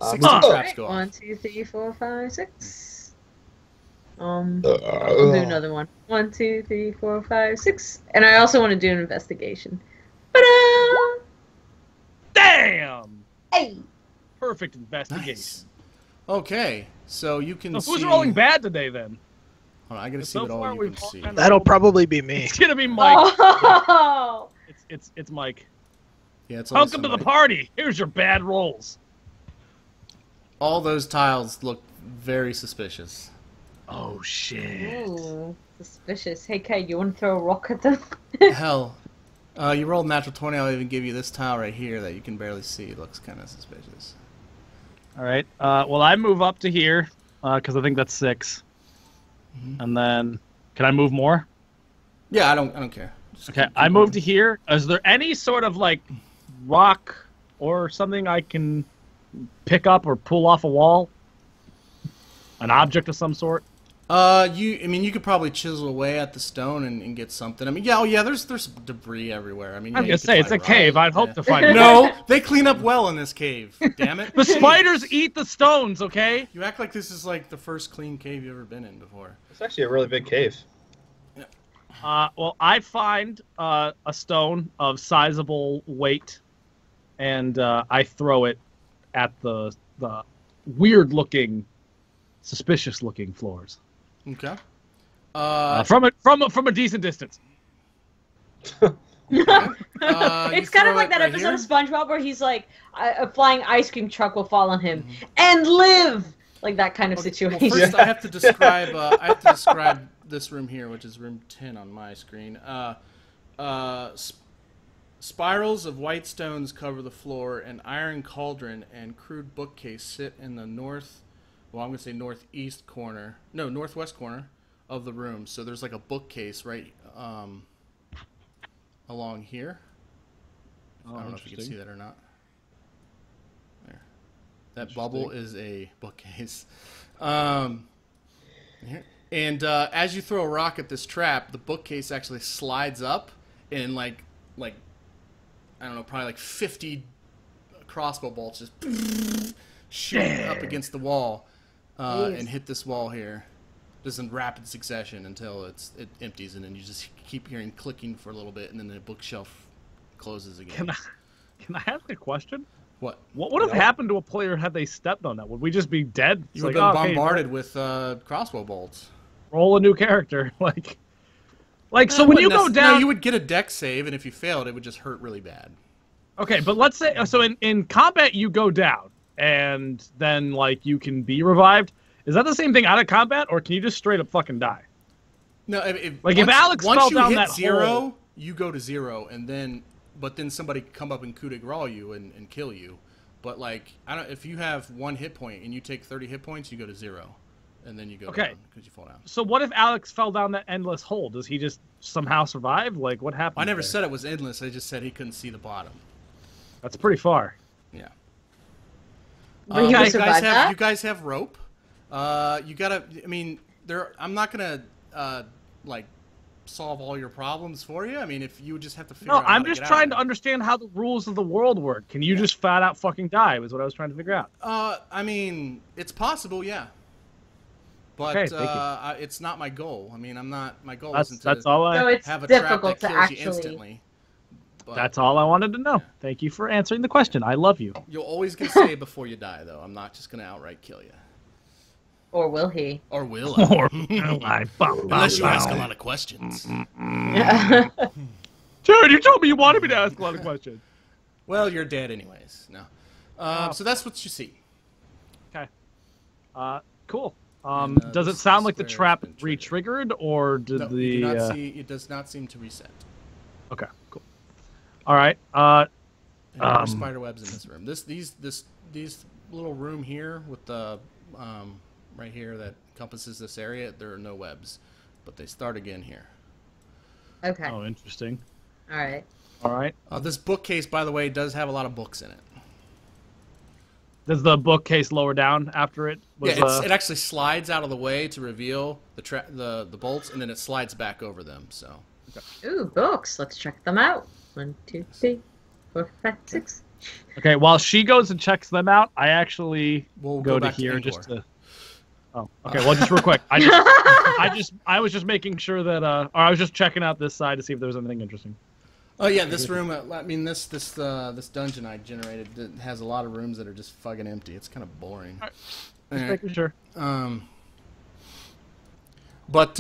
16 traps go off. 1, 2, 3, 4, 5, 6. I'll do another one. 1, 2, 3, 4, 5, 6. And I also want to do an investigation. Ta-da! Damn! Hey! Perfect investigation. Nice. Okay, so you can So who's see. rolling bad today then? Hold on, I gotta see So what all far you we've can all see. kind of- That'll probably be me. It's gonna be Mike. Oh! It's Mike. Yeah, it's only Welcome to the somebody. party. Here's your bad rolls. All those tiles look very suspicious. Oh shit. Ooh, suspicious. Hey, Kate, you want to throw a rock at them? Hell, you rolled natural 20. I'll even give you this tile right here that you can barely see. It looks kind of suspicious. All right. Well, I move up to here because I think that's 6. And then, can I move more? Yeah, I don't care. Just Okay, keep I going. moved to here. Is there any sort of like rock or something I can pick up or pull off a wall? An object of some sort? I mean, you could probably chisel away at the stone and get something. I mean, yeah, there's debris everywhere. I mean, I'm yeah, gonna you say could it's a find rock. cave. I'd hope Yeah. to find it. No, they clean up well in this cave. Damn it. The spiders eat the stones. Okay. You act like this is like the first clean cave you've ever been in before. It's actually a really big cave. Well, I find a stone of sizable weight, and I throw it at the weird-looking, suspicious-looking floors Okay. from a decent distance. It's kind of like that right episode here? of SpongeBob where he's like, a flying ice cream truck will fall on him and live, like that kind of Well, situation. first, I have to describe this room here, which is room 10 on my screen. Spirals of white stones cover the floor. An iron cauldron and crude bookcase sit in the northwest corner of the room. So there's like a bookcase right along here. I don't know if you can see that or not. There. That bubble is a bookcase. Here. And as you throw a rock at this trap, the bookcase actually slides up, and like I don't know, probably like 50 crossbow bolts just shoot up against the wall and hit this wall here, just in rapid succession until it empties, and then you just keep hearing clicking for a little bit, and then the bookshelf closes again. Can I ask a question? What? What would have happened to a player had they stepped on that? Would we just be dead? You would have been bombarded with crossbow bolts. Roll a new character, so when you go down, no, you would get a dex save, and if you failed, it would just hurt really bad. Okay, but let's say so in combat you go down, and then like you can be revived. Is that the same thing out of combat, or can you just straight up fucking die? No, if Alex fell down that zero, hole, you go to zero, and then somebody could come up and coup de grace you and kill you. But like if you have 1 hit point and you take 30 hit points, you go to 0. And then you go down because you fall down. So what if Alex fell down that endless hole? Does he just somehow survive? Like, what happened? I never said it was endless. I just said he couldn't see the bottom. That's pretty far. Yeah. But you guys have rope. You gotta. I mean, I'm not gonna like solve all your problems for you. I mean, if you would just have to figure out. No, I'm just trying to understand how the rules of the world work. Can you just flat out fucking die? Was what I was trying to figure out. I mean, it's possible, yeah. But it's not my goal. I mean, my goal isn't to have a trap that kills you instantly. But, that's all I wanted to know. Yeah. Thank you for answering the question. I love you. You'll always get saved before you die, though. I'm not just going to outright kill you. Or will he? Or will I? Or will I? Unless you ask a lot of questions. Dude, you told me you wanted me to ask a lot of questions. Well, you're dead anyways. No. So that's what you see. Okay. Cool. Does it sound like the trap re-triggered, or did it does not seem to reset. Okay, cool. All right. There are spider webs in this room. These little room here with the right here that encompasses this area. There are no webs, but they start again here. Okay. Oh, interesting. All right. All right. This bookcase, by the way, does have a lot of books in it. Does the bookcase lower down after it? It actually slides out of the way to reveal the bolts, and then it slides back over them. So. Okay. Ooh, books. Let's check them out. 1, 2, 3, 4, 5, 6. Okay, while she goes and checks them out, I actually go to here just to. Oh, okay. Well, just real quick, I was just making sure that, or I was just checking out this side to see if there was anything interesting. Oh yeah, this room. I mean, this dungeon I generated has a lot of rooms that are just fucking empty. It's kind of boring. All right. Just making sure. But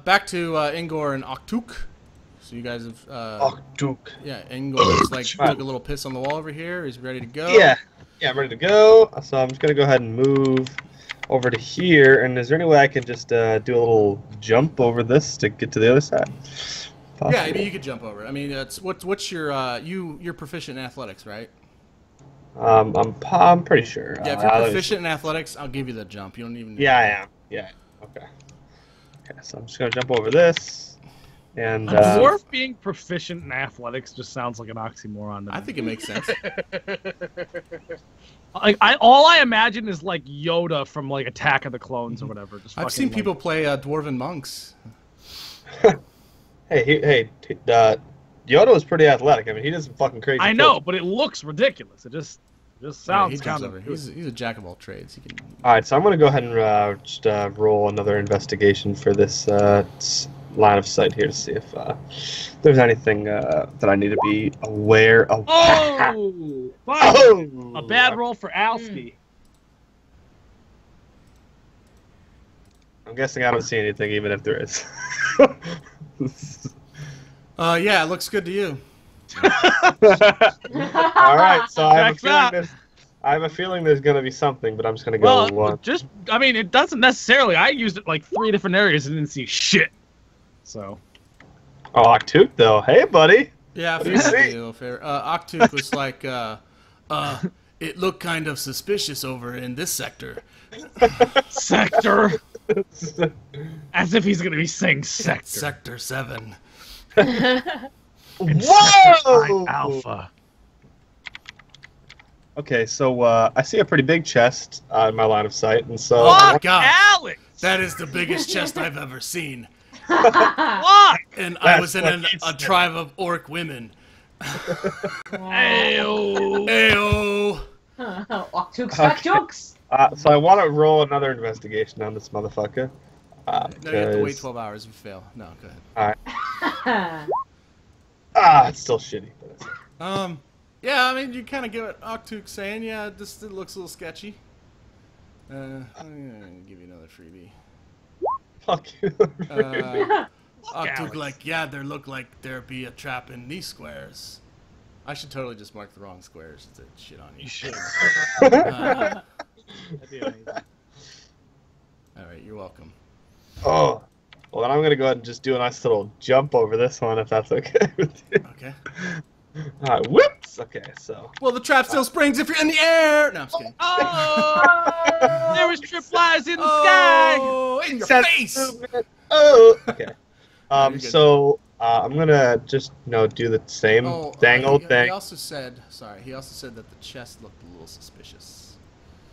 back to Engor and Oktook. So you guys have Oktook. Yeah, Engor just like took a little piss on the wall over here. He's ready to go. Yeah, I'm ready to go. So I'm just gonna go ahead and move over to here. And is there any way I can just do a little jump over this to get to the other side? Possibly. Yeah, I mean, you could jump over it. I mean, what's your you're proficient in athletics, right? I'm pretty sure. Yeah, if you're proficient in athletics, I'll give you the jump. You don't even. Yeah, I am. Yeah. Okay. Okay, so I'm just gonna jump over this. And a dwarf being proficient in athletics just sounds like an oxymoron to me. I think it makes sense. All I imagine is like Yoda from like Attack of the Clones or whatever. I've seen people play dwarven monks. Hey, Yoda was pretty athletic. I mean, he does some fucking crazy. I know, but it looks ridiculous. It just sounds kind of. He's a jack of all trades. He can. All right, so I'm gonna go ahead and just roll another investigation for this line of sight here to see if there's anything that I need to be aware of. Oh! Oh! A bad roll for Alski. I'm guessing I don't see anything, even if there is. Yeah, it looks good to you. All right, so I have a feeling there's going to be something, but I'm just going to go. Well, I mean, it doesn't necessarily. I used it like 3 different areas and didn't see shit. So. Oh, Oktook, though. Hey, buddy. Yeah, fair. Oktook was like, it looked kind of suspicious over in this sector. Sector? As if he's going to be saying sector. Sector 7. Whoa! Alpha. Okay, so I see a pretty big chest in my line of sight, and so. Oh, God. Alex! That is the biggest chest I've ever seen. What? And I was That's in what he a said. tribe of orc women. Ayo. Ayo! Oktook's fat jokes. So I want to roll another investigation on this motherfucker. No, you have to wait 'Cause- 12 hours if you fail. No, go ahead. it's still shitty. But it's... Yeah, I mean, you kind of get what Oktook's saying. Yeah, this looks a little sketchy. I'm gonna give you another freebie. Fuck you. Oktook, Alex. like, yeah, there look like there be a trap in these squares. I should totally just mark the wrong squares to shit on you. You should. Uh, That'd be amazing. all right, you're welcome. Oh. Well, then I'm going to go ahead and just do a nice little jump over this one, if that's okay with you. Okay. Alright, whoops! Okay, so... Well, the trap still springs if you're in the air. No, I'm just kidding. Oh! There was tripwires in the sky! Oh, in your Sense face! movement. Oh! Okay. you're good. So, I'm going to just, do the same dang old He thing. also said, that the chest looked a little suspicious.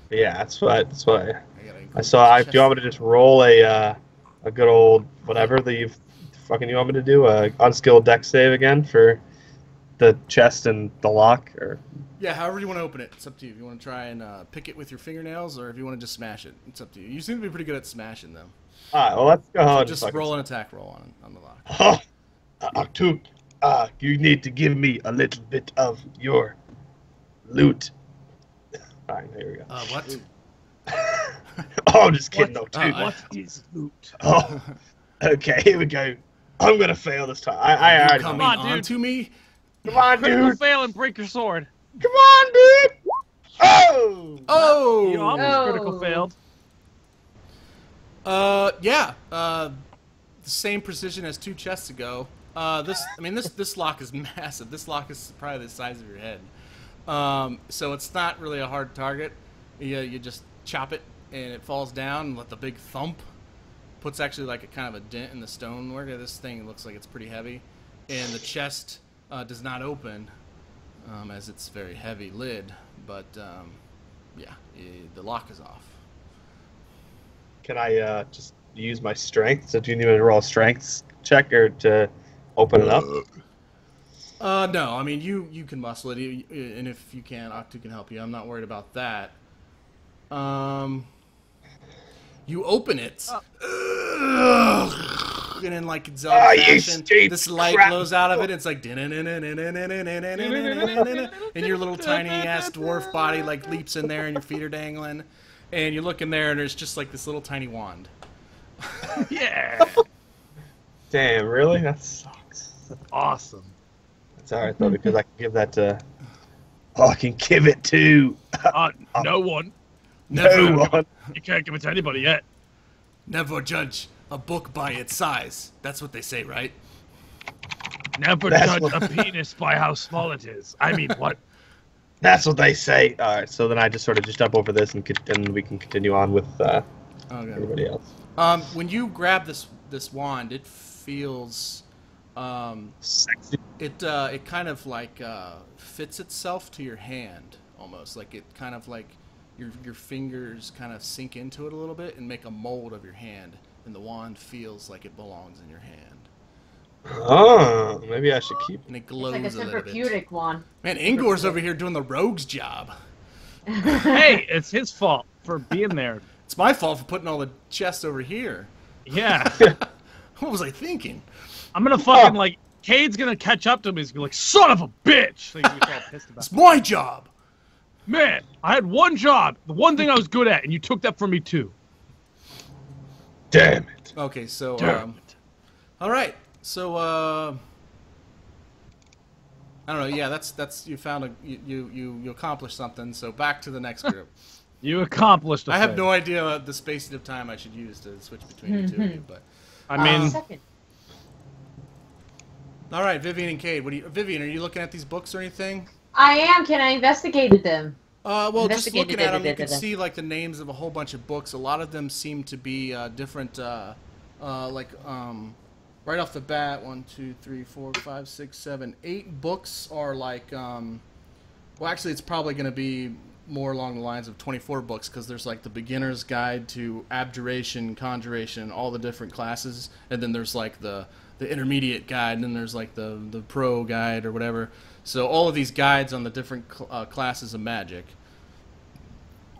Yeah, that's what I gotta include saw. the Do you want me to just roll a good old whatever that you want me to do? A unskilled dex save again for the chest and the lock, or Yeah, however you want to open it. It's up to you. If you want to try and pick it with your fingernails, or if you want to just smash it. It's up to you. You seem to be pretty good at smashing them. alright, well let's go ahead So and just fucking- roll an attack roll on the lock. Oktook, you need to give me a little bit of your loot. Alright, there we go. What? Oh, I'm just kidding, Oktook. What is loot? Oh, okay, here we go. I'm gonna fail this time. I You already. coming Come on, on dude. to me? Come on, Critical dude. fail and break your sword. Come on, dude. Oh. Oh! You almost Oh. critical failed. Yeah. The same precision as 2 chests ago. This lock is massive. This lock is probably the size of your head. So it's not really a hard target. You just chop it and it falls down and let the big thump puts actually like a kind of a dent in the stonework of this thing. It looks like it's pretty heavy, and the chest does not open as it's a very heavy lid. But the lock is off. Can I just use my strength? So do you need me to roll a strength check or to open it up? No, I mean you can muscle it, and if you can, Oktook can help you. I'm not worried about that. You open it, and in like Zelda fashion, this light glows out of it. It's like, and your little tiny ass dwarf body like leaps in there, and your feet are dangling, and you look in there, and there's just like this little tiny wand. Yeah. Damn, really? That sucks. Awesome. That's alright though, because I can give that to. Oh, I can give it to No one. no one. You can't give it to anybody yet. Never judge a book by its size. That's what they say, right? Never That's judge what- a penis by how small it is. I mean, what? That's what they say. All right, so then I just sort of just jump over this and we can continue on with everybody else. When you grab this wand, it feels Sexy. it kind of like fits itself to your hand almost, like it kind of like your fingers kind of sink into it a little bit and make a mold of your hand, and the wand feels like it belongs in your hand, Oh, maybe I should keep. and it It's glows like a a little bit. therapeutic one. Man, Engor's over here doing the rogue's job. Hey, it's his fault for being there. It's my fault for putting all the chests over here. Yeah. What was I thinking? I'm gonna fucking like Cade's gonna catch up to me. He's gonna be like, son of a bitch! Like, he's all pissed about It's my job. Man, I had one job, the one thing I was good at, and you took that from me too. Damn it. Okay, so Damn it. all right, so I don't know. Yeah, that's you found you accomplished something. So back to the next group. You accomplished a I have thing. no idea the spacing of time I should use to switch between the two of you, but I mean, Second. all right, Vivian and Kade. Vivian, are you looking at these books or anything? I am. Can I investigate them? Well, just Investigated looking at them, you it. can see like the names of a whole bunch of books. A lot of them seem to be different. Right off the bat, 1, 2, 3, 4, 5, 6, 7, 8 books are like. Well, actually, it's probably going to be more along the lines of 24 books, because there's like the beginner's guide to abjuration, conjuration, all the different classes, and then there's like the intermediate guide, and then there's like the pro guide or whatever. So all of these guides on the different classes of magic.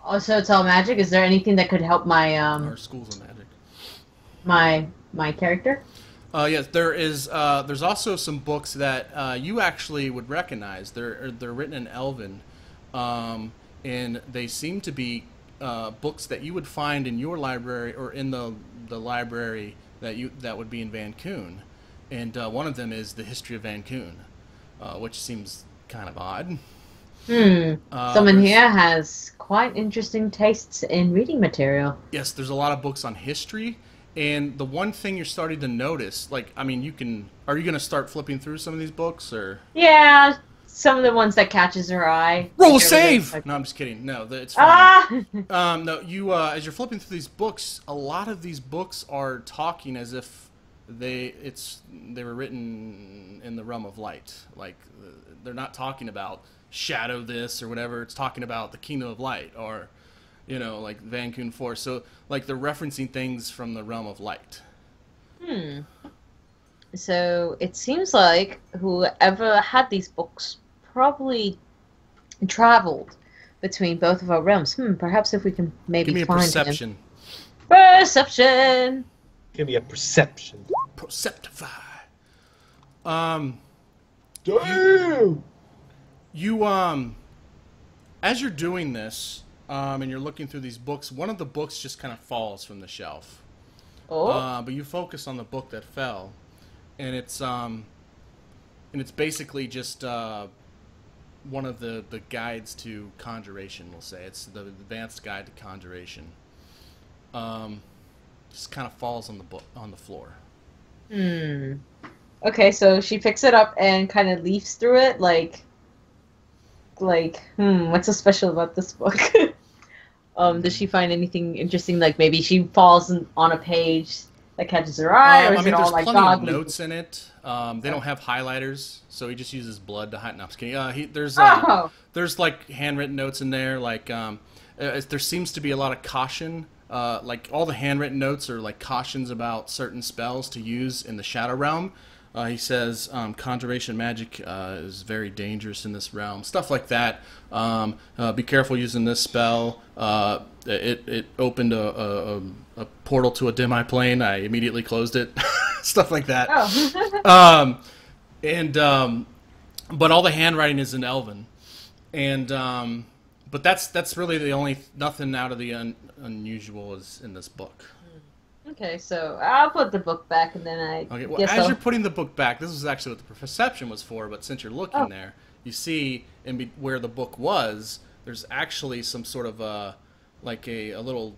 Oh, so it's all magic? Is there anything that could help my Our schools of magic. my character? Yes, there is. There's also some books that you actually would recognize. They're written in Elven, and they seem to be books that you would find in your library or in the library that would be in Van Koon. And one of them is the History of Van Koon, which seems kind of odd. Someone here has quite interesting tastes in reading material. Yes, there's a lot of books on history. And the one thing you're starting to notice, like, I mean, are you going to start flipping through some of these books, or? Yeah, some of the ones that catches her eye. Roll like save! like... No, I'm just kidding. No, it's fine. No, you, as you're flipping through these books, a lot of these books are talking as if they were written in the realm of light. Like, they're not talking about shadow this or whatever. It's talking about the kingdom of light, or... like Van Koon Force. So, like, they're referencing things from the realm of light. So, it seems like whoever had these books probably traveled between both of our realms. Perhaps if we can maybe Give me a find perception. him. Perception! Give me a perception. Perceptify. Damn! You, as you're doing this... and you're looking through these books, one of the books just kind of falls from the shelf. Oh. But you focus on the book that fell, and it's basically just one of the guides to conjuration. We'll say it's the advanced guide to conjuration. Just kind of falls on the floor. Okay, so she picks it up and kind of leafs through it, like, what's so special about this book? Does she find anything interesting? Like maybe she falls on a page that catches her eye, or is it all like there's plenty of godly? notes in it. They don't have highlighters, so he just uses blood to hide. No, I'm just kidding. There's like handwritten notes in there. Like there seems to be a lot of caution. Like all the handwritten notes are like cautions about certain spells to use in the Shadow Realm. He says conjuration magic is very dangerous in this realm. Stuff like that. Be careful using this spell. It opened a portal to a demi-plane. I immediately closed it. Stuff like that. Oh. But all the handwriting is in Elven. But that's really the only... Nothing out of the unusual is in this book. Okay, so I'll put the book back, and then as you're putting the book back, this is actually what the perception was for, but since you're looking there, you see where the book was, there's actually some sort of a little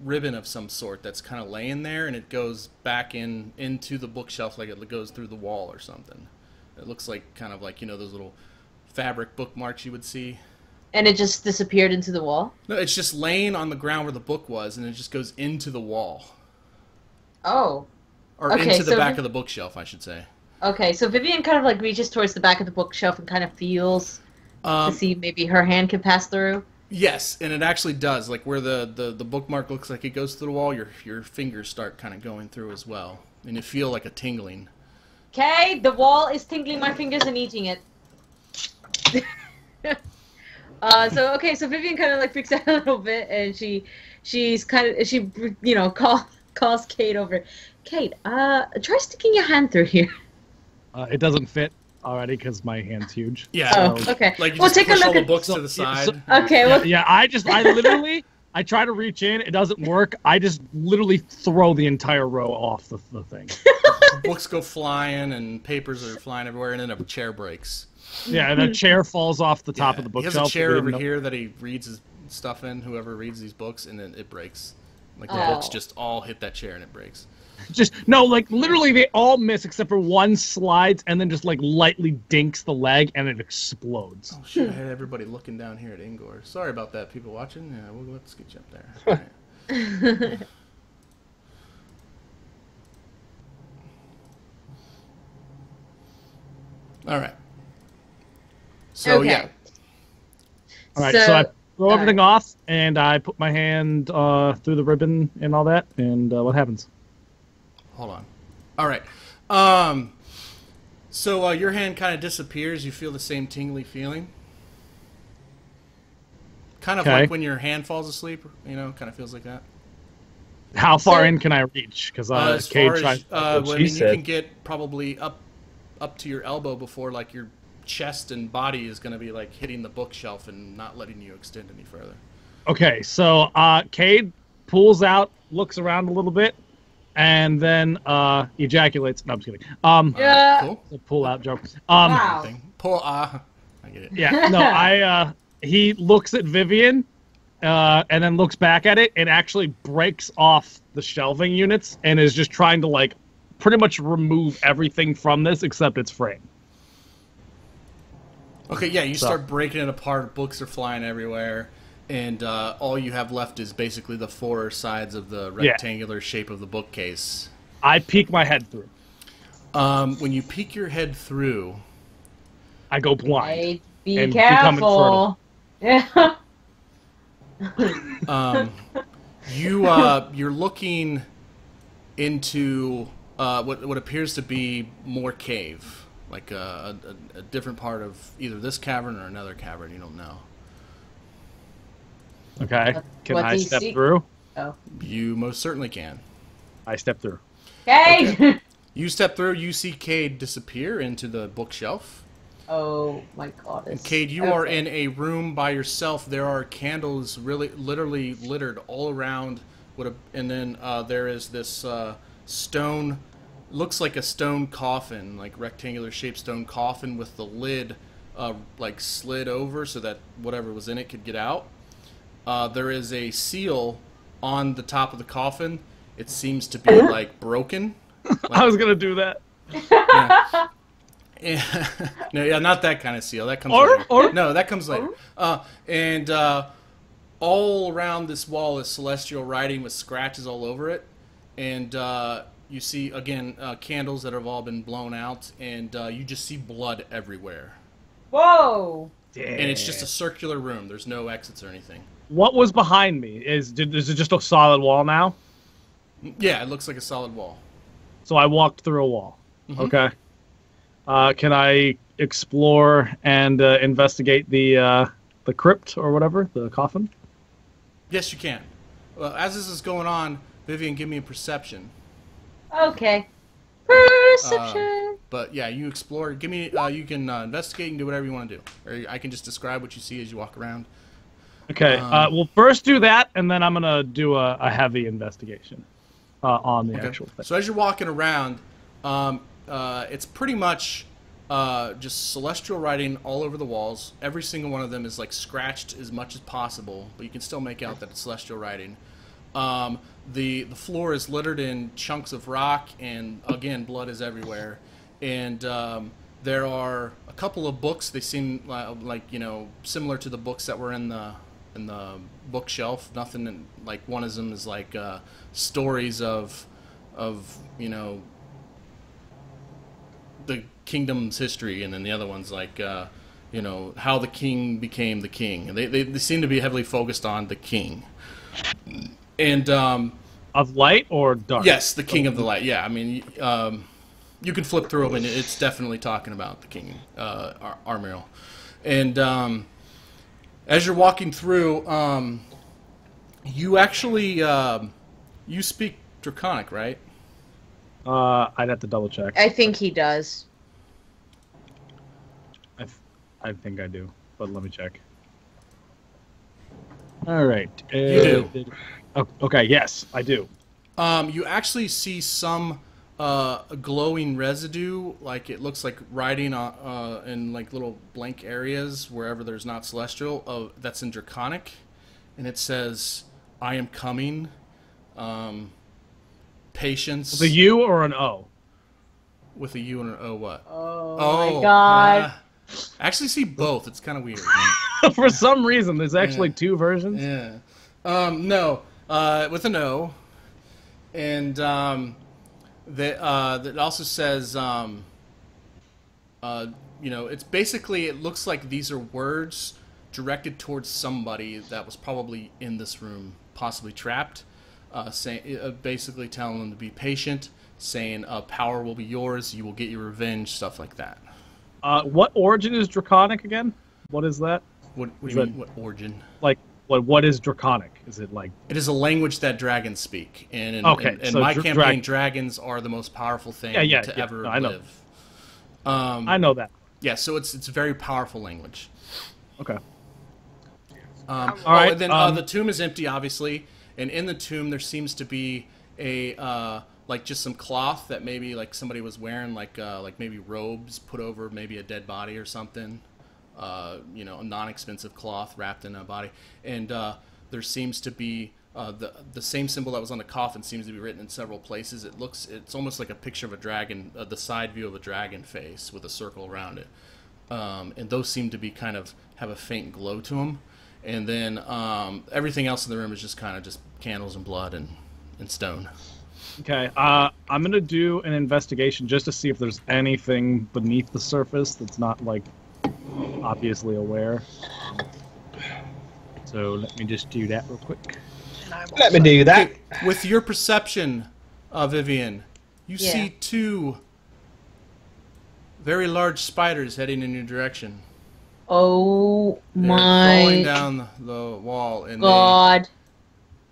ribbon of some sort that's kind of laying there, and it goes back into the bookshelf, like it goes through the wall or something. It looks like kind of like, those little fabric bookmarks you would see. And it just disappeared into the wall? No, it's just laying on the ground where the book was, and it just goes into the wall. Oh. Or into the back of the bookshelf, I should say. Okay, so Vivian kind of like reaches towards the back of the bookshelf and kind of feels to see maybe her hand can pass through. Yes, and it actually does. Like where the bookmark looks like it goes through the wall, your fingers start kind of going through as well. And you feel like a tingling. Okay, the wall is tingling my fingers and eating it. So Vivian kind of like freaks out a little bit, and she calls Kate over. Kate, try sticking your hand through here. It doesn't fit already because my hand's huge. Yeah. Oh, okay. Like you Well, just take a push all look the at- books to the side. Okay. Well, I literally I try to reach in, it doesn't work. I just literally throw the entire row off the thing. Books go flying and papers are flying everywhere, and then a chair breaks. Yeah, and a chair falls off the top of the He has bookshelf. a chair over here that he reads his stuff in, whoever reads these books, and then it breaks. Like the books just all hit that chair and it breaks. Like literally they all miss except for one slides and then just like lightly dinks the leg and it explodes. Oh shit, I had everybody looking down here at Engor. Sorry about that, people watching. Yeah, let's get you up there. All right. All right. So okay. yeah. All right, so I throw everything off, and I put my hand through the ribbon and all that, and what happens? Hold on. All right. So your hand kind of disappears. You feel the same tingly feeling. Kind of like when your hand falls asleep, you know, kind of feels like that. How far in can I reach? Because Kade tries. You can get probably up to your elbow before like your chest and body is going to be like hitting the bookshelf and not letting you extend any further. Okay, so Kade pulls out, looks around a little bit, and then ejaculates. No, I'm just kidding. Yeah. Cool. It's a pull out joke. Wow. Pull. I get it. Yeah. No, he looks at Vivian, and then looks back at it, and actually breaks off the shelving units, and is just trying to like pretty much remove everything from this except its frame. Okay, yeah, you start breaking it apart. Books are flying everywhere, and all you have left is basically the four sides of the rectangular shape of the bookcase. I peek my head through. When you peek your head through, I go blind. Hey, be and careful. Yeah. You're looking into what appears to be more cave. Like a different part of either this cavern or another cavern. You don't know. Okay. Can What I do you step see? through? Oh. You most certainly can. I step through. Hey! Okay. You step through. You see Kade disappear into the bookshelf. Oh my god. And Kade, you are in a room by yourself. There are candles literally littered all around. And then there is this stone... Looks like a stone coffin, like rectangular shaped stone coffin with the lid like slid over so that whatever was in it could get out. There is a seal on the top of the coffin. It seems to be like broken. Like, I was gonna do that. Yeah. No, yeah, not that kind of seal. That comes later. No, that comes later. And all around this wall is celestial writing with scratches all over it. And you see, again, candles that have all been blown out, and you just see blood everywhere. Whoa! Damn. And it's just a circular room. There's no exits or anything. What was behind me? Is it just a solid wall now? Yeah, it looks like a solid wall. So I walked through a wall. Mm-hmm. Okay. Can I explore and investigate the crypt or whatever, the coffin? Yes, you can. As this is going on, Vivian, give me a perception. Okay. Perception. But yeah, you explore. Give me. You can investigate and do whatever you want to do, or I can just describe what you see as you walk around. Okay. We'll first do that, and then I'm gonna do a heavy investigation on the actual thing. So as you're walking around, it's pretty much just celestial writing all over the walls. Every single one of them is like scratched as much as possible, but you can still make out that it's celestial writing. The floor is littered in chunks of rock, and again, blood is everywhere. And there are a couple of books. They seem like similar to the books that were in the bookshelf. Nothing like one of them is like stories of the kingdom's history, and then the other one's like how the king became the king. And they seem to be heavily focused on the king. And of light or dark? Yes, the king of the light. Yeah, I mean, you can flip through them, and it's definitely talking about the king, Armuriel. And as you're walking through, you actually you speak Draconic, right? I'd have to double check. I think he does. I think I do, but let me check. All right. You do. Oh, okay, yes, I do. You actually see some glowing residue, like it looks like writing in like little blank areas wherever there's not celestial. That's in Draconic, and it says, "I am coming." Patience. With a U or an O? With a U and an O. What? Oh my god. I actually see both. It's kind of weird. For some reason, there's actually two versions. Yeah. No. With an O. And that also says, it's basically, it looks like these are words directed towards somebody that was probably in this room, possibly trapped, basically telling them to be patient, saying power will be yours, you will get your revenge, stuff like that. What origin is Draconic again? What is that? What do you mean, what origin? Like, what is Draconic? Is it like... It is a language that dragons speak. And in so my campaign, dragons are the most powerful thing to ever live. I know that. Yeah, so it's a very powerful language. Okay. All right. And then the tomb is empty, obviously, and in the tomb there seems to be a like just some cloth that maybe like somebody was wearing, like maybe robes put over maybe a dead body or something. A non-expensive cloth wrapped in a body, and there seems to be the same symbol that was on the coffin seems to be written in several places. It's almost like a picture of a dragon, the side view of a dragon face with a circle around it, and those seem to be kind of have a faint glow to them. And then everything else in the room is just kind of just candles and blood and stone. Okay, I'm gonna do an investigation just to see if there's anything beneath the surface that's not like obviously aware. So let me just do that real quick. Let me do that. With your perception, Vivian, you see two very large spiders heading in your direction. Oh They're my falling down the wall, and God.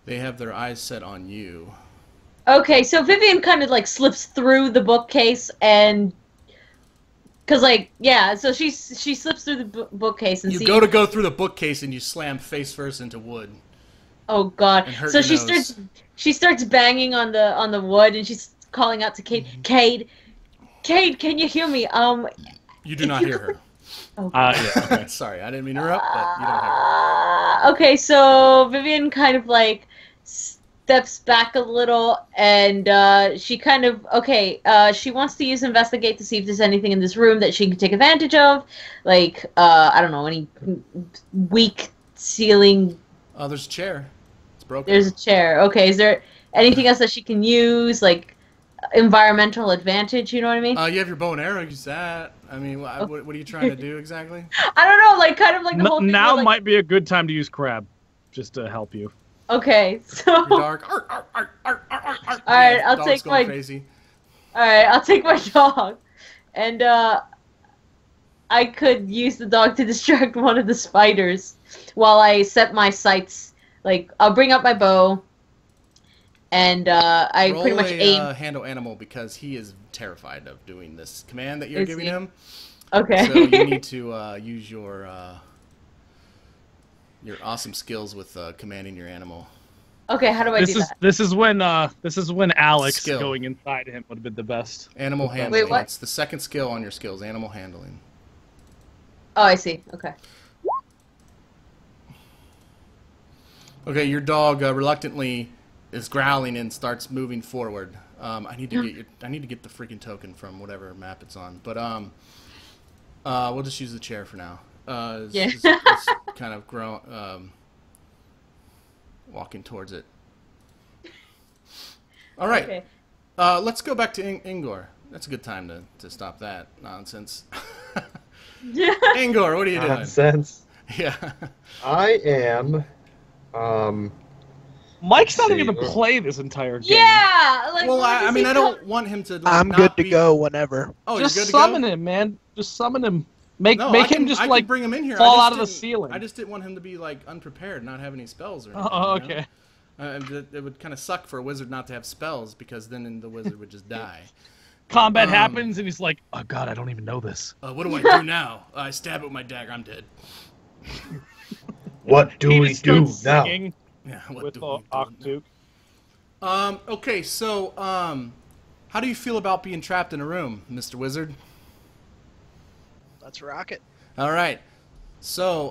they have their eyes set on you. Okay, so Vivian kind of like slips through the bookcase and... so she slips through the bookcase and you go through the bookcase and you slam face first into wood. Oh God! And hurt So your she starts banging on the wood and she's calling out to Kade. Kade, can you hear me? You do not hear her. Oh, Okay. Sorry, I didn't mean to interrupt, but you don't hear her. Okay, so Vivian kind of like steps back a little, and she kind of she wants to use investigate to see if there's anything in this room that she can take advantage of, like I don't know, any weak ceiling. Oh, there's a chair. It's broken. There's a chair. Okay, is there anything else that she can use, like environmental advantage? You know what I mean? You have your bow and arrow. Use that. I mean, what are you trying to do exactly? I don't know, like kind of like the whole thing. Now might be a good time to use crab, just to help you. Okay, so. You're dark. All right, I'll take my. Crazy. All right, I'll take my dog, and I could use the dog to distract one of the spiders while I set my sights. Like I'll bring up my bow, and I Roll pretty much aim. Handle animal because he is terrified of doing this command that you're giving him. Okay. So you need to use your awesome skills with commanding your animal. Okay, how do I do that? This is when Alex Skill. going inside him would have been the best. Animal handling. Wait, what? It's the second skill on your skills. Animal handling. Oh, I see. Okay. Okay, your dog reluctantly is growling and starts moving forward. I need to get the freaking token from whatever map it's on. But we'll just use the chair for now. It's kind of walking towards it. All right. Okay. Let's go back to Engor. That's a good time to stop that nonsense. Engor, what are you doing? Nonsense. Yeah. I am. Mike's not even gonna play this entire game. Yeah. Like, Well, I mean, I don't want him to. I'm not good to be... go whenever. Oh, just you're good summon to go? him, man. Just summon him. Make No, him just I like can bring him in here. fall out of the ceiling. I just didn't want him to be like unprepared, not have any spells or anything. Oh, you know? okay. It would kind of suck for a wizard not to have spells because then the wizard would just die. Combat happens and he's like, "Oh God, I don't even know this." What do I do now? I stab it with my dagger. I'm dead. What do we do now? Yeah. What With do we do Oktook. Okay, so how do you feel about being trapped in a room, Mr. Wizard? Let's rock it. All right. So,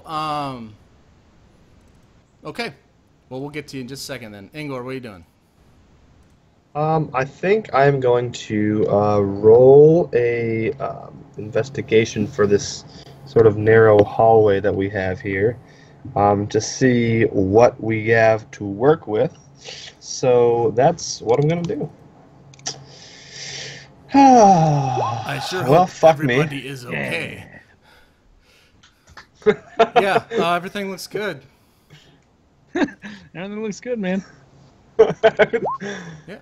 okay. Well, we'll get to you in just a second then. Engor, what are you doing? I think I'm going to roll a investigation for this sort of narrow hallway that we have here, to see what we have to work with. So that's what I'm going to do. I sure Well, hope fuck me. everybody is okay. Yeah, everything looks good. Everything looks good, man. Yeah, everything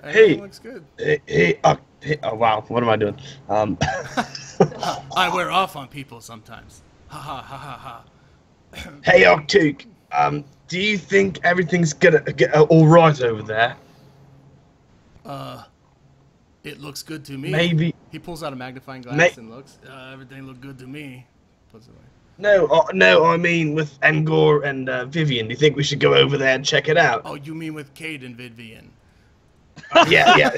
Hey. looks good. Hey, oh wow, what am I doing? I wear off on people sometimes. Ha ha ha ha ha. Hey, Oktook. Do you think everything's gonna get all right over there? It looks good to me. Maybe. He pulls out a magnifying glass and looks. Everything looked good to me. Puts it away. No, I mean with Engor and Vivian. Do you think we should go over there and check it out? Oh, you mean with Kade and Vivian? Yeah.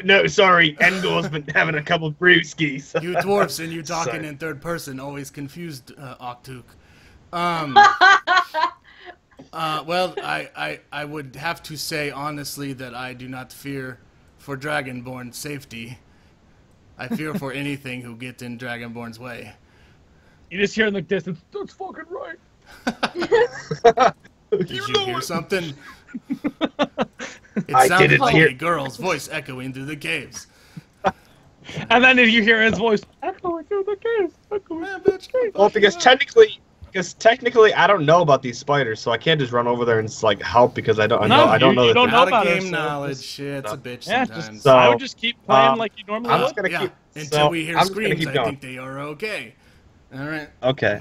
no, sorry. Engor's been having a couple of brewskis. You dwarfs and you talking Sorry. in third person always confused Oktook. Well, I would have to say honestly that I do not fear for Dragonborn's safety. I fear for anything who gets in Dragonborn's way. You just hear in the distance, that's fucking right. Did you hear something? It I sounded didn't like hear- a girl's voice echoing through the caves. And then you hear his voice, echoing through the caves, echoing through the caves. Well, because technically, I don't know about these spiders, so I can't just run over there and like help because I don't know. you don't know Out about of it, game so knowledge, just- shit, it's a bitch Yeah, sometimes. So, I would just keep playing like you normally I'm would. just gonna Yeah, keep until we hear I'm just gonna screams, keep I going. think they are okay. All right. Okay.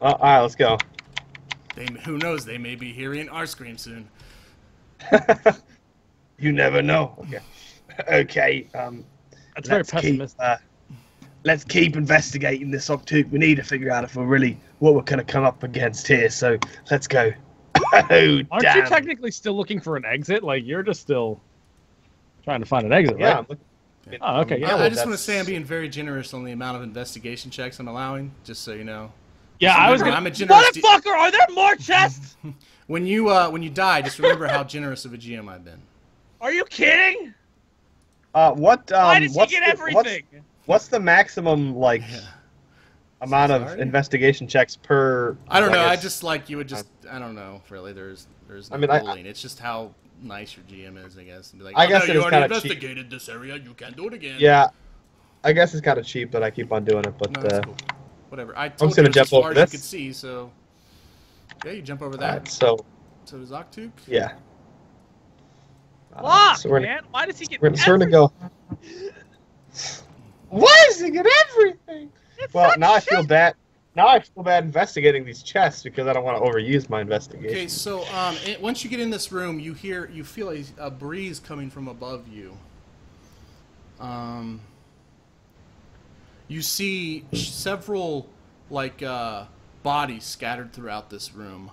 All right, let's go. Who knows? They may be hearing our scream soon. You never know. Okay. Okay. That's very pessimistic. Let's keep investigating this Oktook. We need to figure out if what we're gonna come up against here. So let's go. Oh, Aren't damn. you technically still looking for an exit? Like, you're just still trying to find an exit, Yeah. right? I'm looking- Oh, okay, yeah. well, I just want to that's- say I'm being very generous on the amount of investigation checks I'm allowing, just so you know. Yeah, I was Remember, gonna... I'm a generous Motherfucker, are there more chests? when you die, just remember how generous of a GM I've been. Are you kidding? What? Why does he what's get the- everything? What's the maximum amount of Sorry? investigation checks per? I don't know. I guess- just like you would just. I don't know. Really, there's no I mean, I- ruling. It's just how nice your GM is, I guess. And be like, I oh, guess no, it you is already kinda cheap. investigated this area. You can't do it again. Yeah. I guess it's kind of cheap, but I keep on doing it. But No, that's cool. Whatever. I just told gonna you it's jump as far over as you this. could see, so yeah, you jump over all that. right, so So does Oktook. yeah. Fuck, So we're man. Why does he get We're gonna go. Why does he get everything? Well, now I feel bad. Now I feel bad investigating these chests because I don't want to overuse my investigation. Okay, so once you get in this room, you feel a breeze coming from above you. You see several bodies scattered throughout this room.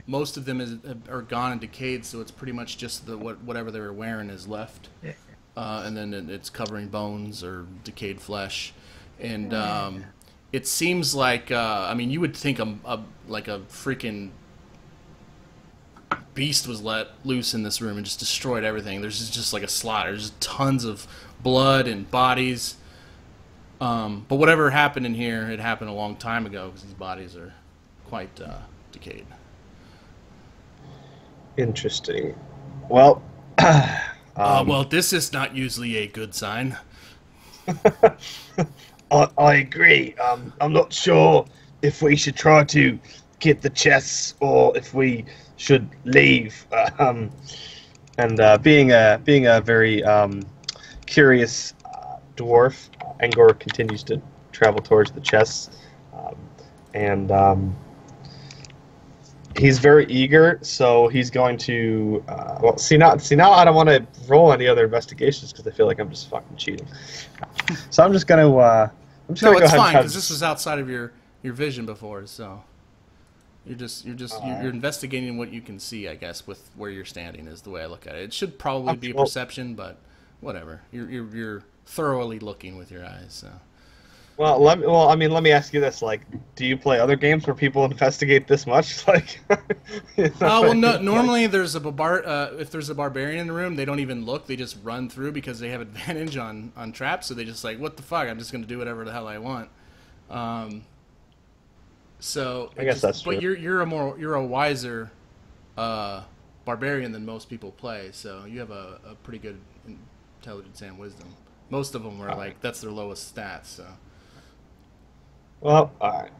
Most of them are gone and decayed, so it's pretty much just whatever they were wearing is left, and then it's covering bones or decayed flesh, and it seems like I mean you would think a freaking beast was let loose in this room and just destroyed everything. There's just like a slaughter. There's just tons of blood and bodies. But whatever happened in here, it happened a long time ago because these bodies are quite decayed. Interesting. Well, Well, this is not usually a good sign. I agree. I'm not sure if we should try to get the chests or if we should leave. Being a very curious dwarf, Engor continues to travel towards the chests, he's very eager. So he's going to see now. I don't want to roll any other investigations because I feel like I'm just fucking cheating. So I'm just gonna. I'm just No, gonna go it's ahead fine and try because to- this was outside of your vision before, so you're investigating what you can see, I guess, with where you're standing is the way I look at it. It should probably be a well- perception, but whatever. You're thoroughly looking with your eyes. So. Let me ask you this: like, do you play other games where people investigate this much? Like, Normally there's if there's a barbarian in the room, they don't even look; they just run through because they have advantage on traps. So they just like, what the fuck? I'm just gonna do whatever the hell I want. So I guess that's true. But you're a wiser barbarian than most people play. So you have a pretty good intelligence and wisdom. Most of them are like that's their lowest stats. So. Well, all right.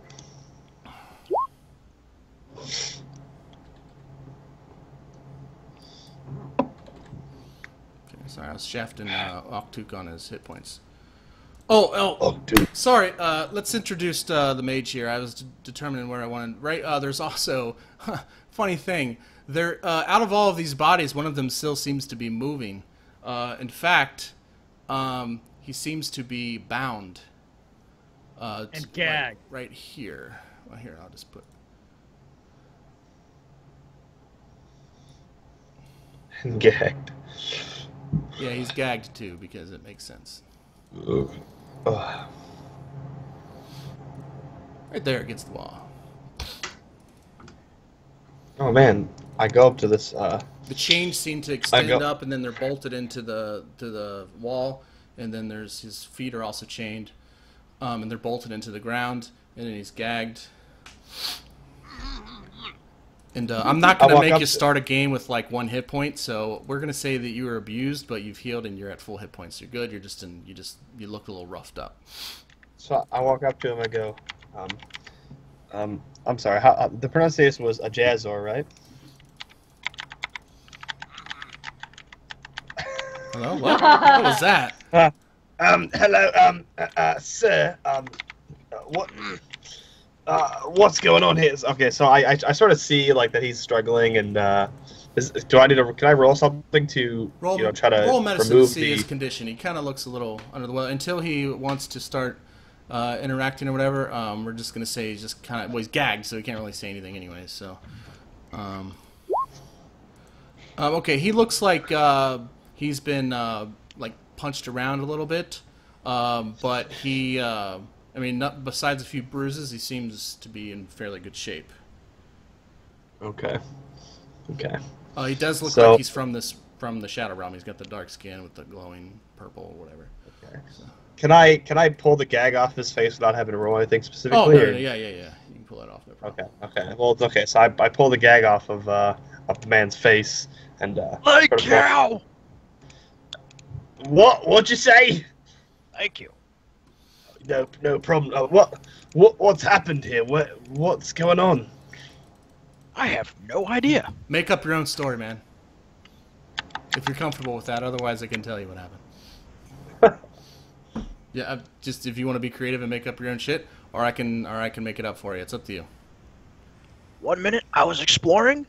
Okay, sorry, I was shafting Oktook on his hit points. Oh, Dude. sorry. Let's introduce the mage here. I was determining where I wanted. Right. There's also funny thing. There, out of all of these bodies, one of them still seems to be moving. In fact, he seems to be bound. And gagged. Right here. Well, here, I'll just put. Gagged. Yeah, he's gagged too because it makes sense. Ugh. Right there against the wall. Oh man, I go up to this. The chains seem to extend up, and then they're bolted into the wall, and then there's his feet are also chained, and they're bolted into the ground, and then he's gagged. And I'm not gonna make you start a game with like 1 hit point, so we're gonna say that you were abused, but you've healed and you're at full hit points. You're good. You're just you look a little roughed up. So I walk up to him. I go, I'm sorry. How the pronunciation was Ajazor, right? Hello. What was that? Hello, sir. What's going on here? Okay, so I sort of see like that he's struggling, and do I need to? Can I roll something to try to roll medicine remove to see his condition? He kind of looks a little under the weather until he wants to start interacting or whatever. We're just gonna say he's just kind of he's gagged, so he can't really say anything anyway. So, okay, he looks like he's been like punched around a little bit, but he. I mean, besides a few bruises, he seems to be in fairly good shape. Okay. He does look like he's from the Shadow Realm. He's got the dark skin with the glowing purple or whatever. Okay. So. Can I pull the gag off his face without having to roll anything specifically? Oh, yeah. You can pull that off. No problem. Okay. Well, it's okay. So I pull the gag off of the man's face and. Like cow. What'd you say? Thank you. No problem. What's happened here? What's going on? I have no idea. Make up your own story, man. If you're comfortable with that. Otherwise, I can tell you what happened. Yeah, just if you want to be creative and make up your own shit, or I can make it up for you. It's up to you. 1 minute I was exploring.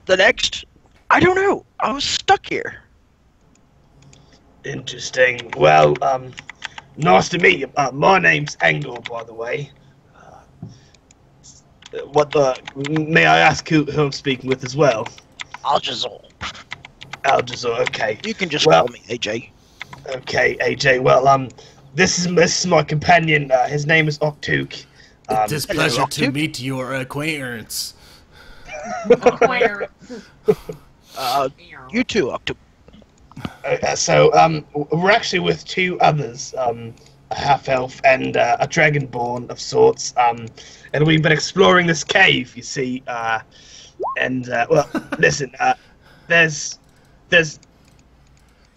The next, I don't know. I was stuck here. Interesting. Well, nice to meet you. My name's Engor, by the way. May I ask who I'm speaking with as well? Ajazor. Ajazor, okay. You can just call me AJ. Okay, AJ. Well, this is my companion. His name is Oktook. It is pleasure to meet your acquaintance. You too, Oktook. So, we're actually with 2 others, a half-elf and a dragonborn of sorts, and we've been exploring this cave, you see, well, listen, there's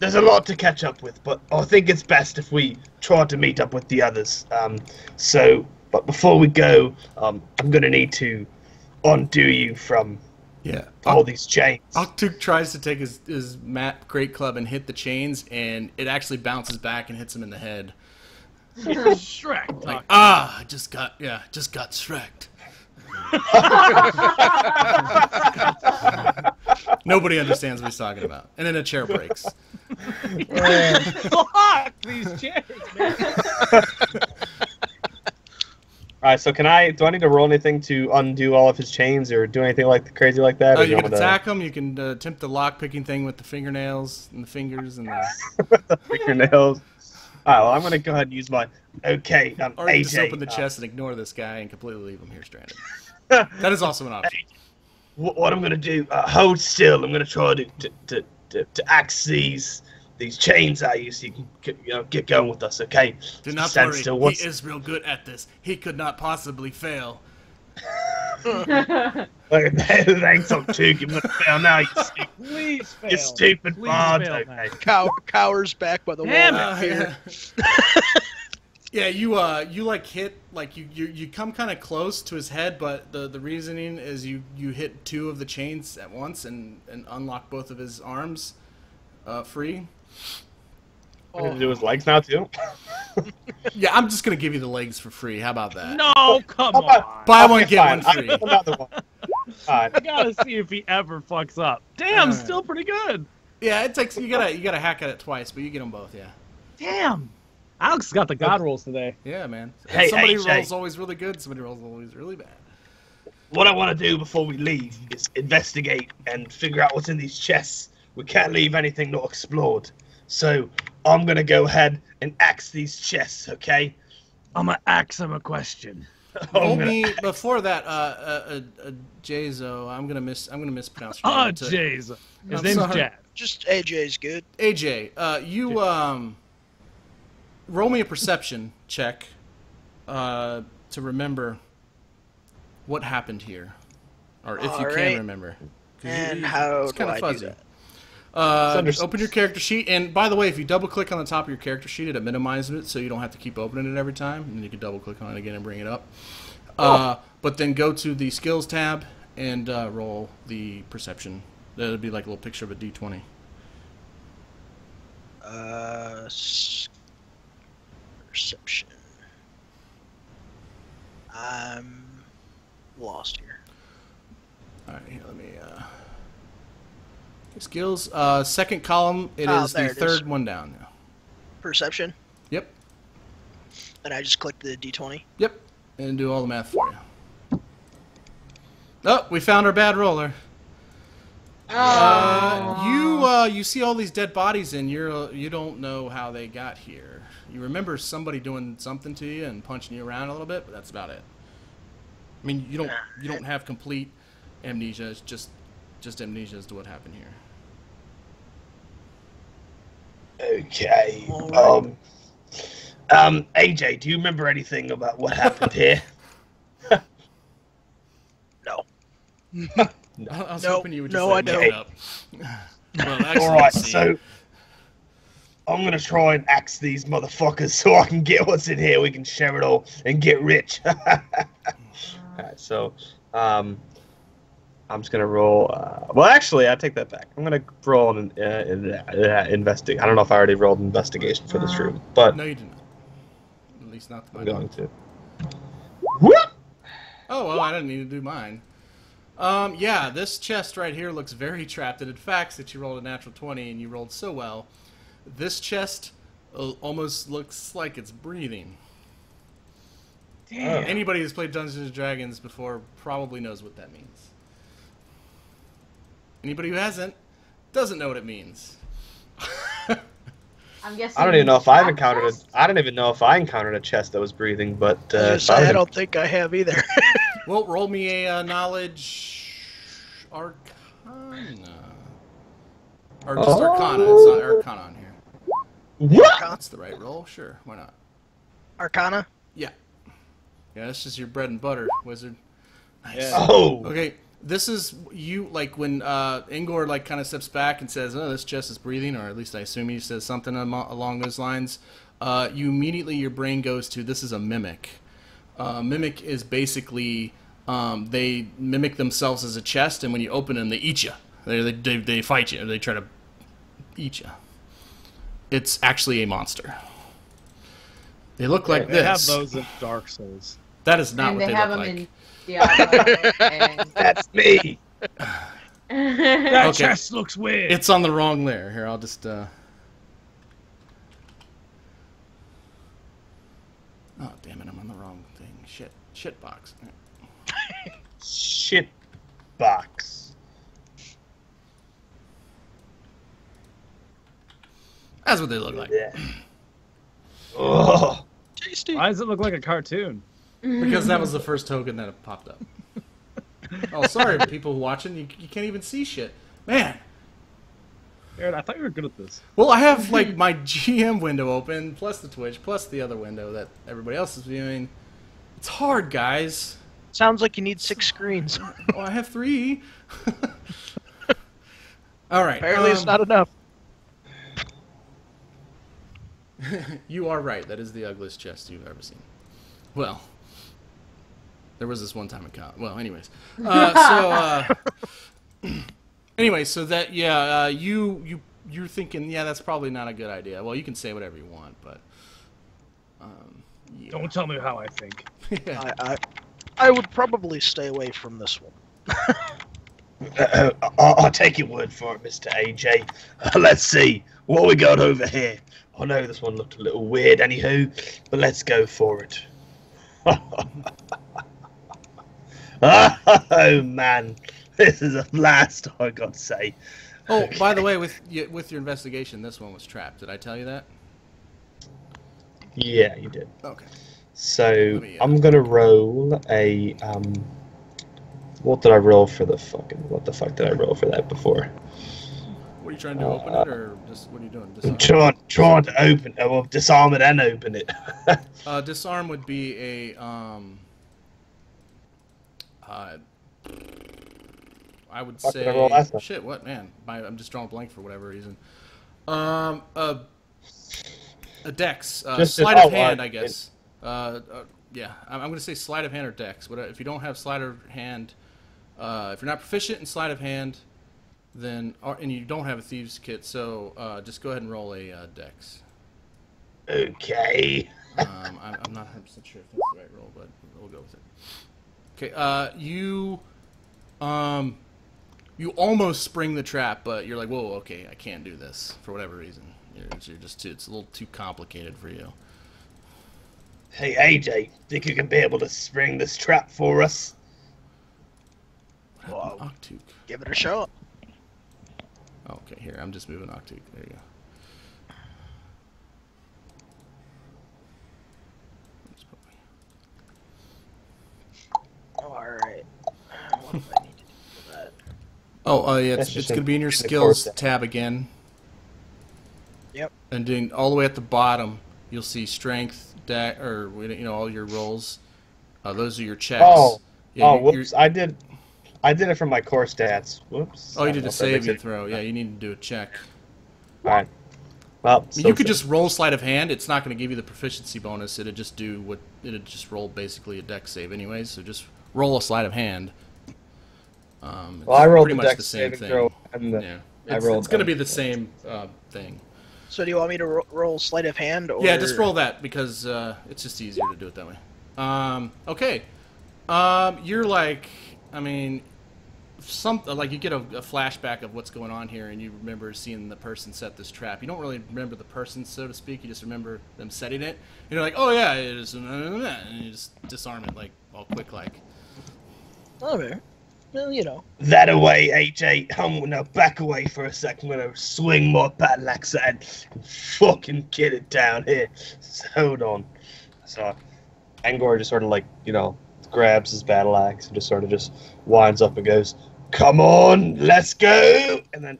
a lot to catch up with, but I think it's best if we try to meet up with the others, but before we go, I'm gonna need to undo you from... Yeah, all these chains. Oktook tries to take his great club and hit the chains, and it actually bounces back and hits him in the head. Shrek. Like, I just got Shrek'd. Nobody understands what he's talking about. And then a chair breaks. Fuck these chairs, man. All right, so do I need to roll anything to undo all of his chains or do anything crazy like that? You can attack him. You can attempt the lock-picking thing with the fingernails and the fingers and the fingernails. All right, well, I'm going to go ahead and use my... Okay, or AJ, you just open the chest and ignore this guy and completely leave him here stranded. That is also an option. What I'm going to do, hold still. I'm going to try to axe these chains at you so you can get going with us, okay? Do not worry, he is real good at this. He could not possibly fail. Thanks, Oktook. You're going to fail now, you stupid bard. Okay. Cowers back by the wall. Yeah. Yeah, you like hit like you come kind of close to his head, but the reasoning is you hit 2 of the chains at once and unlock both of his arms free. I need to do his legs now too. Yeah, I'm just gonna give you the legs for free. How about that? No, come on. Buy one get fine. one free. I'll do another one. I gotta see if he ever fucks up. Damn, Alright. still pretty good. Yeah, it takes you gotta hack at it twice, but you get them both. Yeah. Damn. Alex got the god rolls today. Yeah, man. Hey, somebody AJ. rolls always really good. Somebody rolls always really bad. What I want to do before we leave is investigate and figure out what's in these chests. We can't leave anything not explored. So I'm going to go ahead and axe these chests, okay? I'm gonna ask him a question. Roll me before that, Jazo. I'm gonna mispronounce your name. Jays. His I'm name's sorry. Jack. Just AJ's good. AJ, you roll me a perception check to remember what happened here, or if you can remember. And how it's do kind of I fuzzy. do that? Open your character sheet, and by the way, if you double click on the top of your character sheet, it minimizes it, so you don't have to keep opening it every time, and then you can double click on it again and bring it up. But then go to the skills tab and roll the perception. That'll be like a little picture of a D20. Perception. I'm lost here. All right, here, let me. Skills. Second column. It is the third one down now. Perception. Yep. And I just click the D20. Yep. And do all the math for you. Oh, we found our bad roller. You see all these dead bodies, and you don't know how they got here. You remember somebody doing something to you and punching you around a little bit, but that's about it. I mean, you don't have complete amnesia. It's just amnesia as to what happened here. Okay. AJ, do you remember anything about what happened here? No. I was hoping you would just no, let I me don't. up. Well, actually, All right, let's see. so I'm gonna try and axe these motherfuckers so I can get what's in here. We can share it all and get rich. Alright, so I'm just gonna roll. Well, actually, I take that back. I'm gonna roll an investigate. I don't know if I already rolled investigation for this room, but No, you didn't. At least not the I'm going to. What? Oh, well, I didn't need to do mine. Yeah, this chest right here looks very trapped. And in fact, that you rolled a natural 20 and you rolled so well, this chest almost looks like it's breathing. Damn. Anybody who's played Dungeons & Dragons before probably knows what that means. Anybody who hasn't doesn't know what it means. I'm guessing. I don't even know if I've encountered it. I don't even know if I encountered a chest that was breathing, but I don't think I have either. Well, roll me a knowledge arcana. Or just arcana. It's not arcana on here. What? That's the right roll? Sure, why not? Arcana? Yeah. Yeah, that's just your bread and butter, wizard. Nice. Yeah. Oh. Okay, this is you, like, when Engor, like, kind of steps back and says, oh, this chest is breathing, or at least I assume he says something along those lines, you immediately, your brain goes to, this is a mimic. Mimic is basically, they mimic themselves as a chest, and when you open them, they eat you. They fight you, or they try to eat you. It's actually a monster. They look like They this. have those in Dark Souls. That is not And what they they have look them like. in Diablo. and... That's me. That Okay. chest looks weird. It's on the wrong layer. Here, I'll just... Oh, damn it, I'm on the wrong thing. Shit box. Shit box. That's what they look like. Yeah. Oh. Tasty. Why does it look like a cartoon? Because that was the first token that popped up. Oh, sorry, people watching. You can't even see shit. Man. Jared, I thought you were good at this. Well, I have, like, my GM window open, plus the Twitch, plus the other window that everybody else is viewing. It's hard, guys. Sounds like you need 6 screens. Well, I have 3. All right. Apparently it's not enough. You are right. That is the ugliest chest you've ever seen. Well, there was this one time in college. Well, anyways. Anyway, so that, you're thinking, yeah, that's probably not a good idea. Well, you can say whatever you want, but... yeah. Don't tell me how I think. I would probably stay away from this one. I'll take your word for it, Mr. AJ. Let's see what we got over here. I know this one looked a little weird, anywho, but let's go for it. Oh man, this is a blast! I got to say. Oh, okay. By the way, with your investigation, this one was trapped. Did I tell you that? Yeah, you did. Okay. So I'm gonna roll a what did I roll for the fucking? What the fuck did I roll for that before? What are you trying to open it, or just what are you doing? Disarm? Trying to open it. Well, disarm it and open it. Disarm would be a I would say shit. What man? I'm just drawing a blank for whatever reason. A dex, sleight of hand, I guess. Yeah, I'm going to say sleight of hand or dex. If you don't have sleight of hand, if you're not proficient in sleight of hand, then and you don't have a thieves kit, so just go ahead and roll a dex. Okay. I'm not 100% sure if that's the right roll, but we'll go with it. Okay. You almost spring the trap, but you're like, whoa, okay, I can't do this for whatever reason. You're just it's a little too complicated for you. Hey AJ, think you can be able to spring this trap for us? What happened to Oktook? Give it a shot. Okay, here, I'm just moving Oktook. There you go. Alright. What do I need to do for that? Oh, yeah, it's going to be in your skills tab again. Yep. And doing all the way at the bottom, you'll see strength, or all your rolls. Those are your checks. Whoops! I did it from my core stats. Whoops. Oh, you did a saving throw. Yeah, you need to do a check. All right. Well, you could just roll sleight of hand. It's not going to give you the proficiency bonus. It'd just roll basically a dex save anyways. So just roll a sleight of hand. Well, I rolled pretty the much dex the same saving thing. Throw and it's going to be the same thing. So do you want me to roll sleight of hand? Or... Yeah, just roll that because it's just easier to do it that way. Okay. You're like, like you get a flashback of what's going on here, and you remember seeing the person set this trap. You don't really remember the person, so to speak. You just remember them setting it. And you're like, oh yeah, it is, and you just disarm it like all quick like. Okay. Well, That away, AJ. I'm gonna back away for a second. I'm gonna swing my battle axe and fucking get it down here. So, hold on. So, Engor just sort of grabs his battle axe and just winds up and goes, "Come on, let's go!" And then,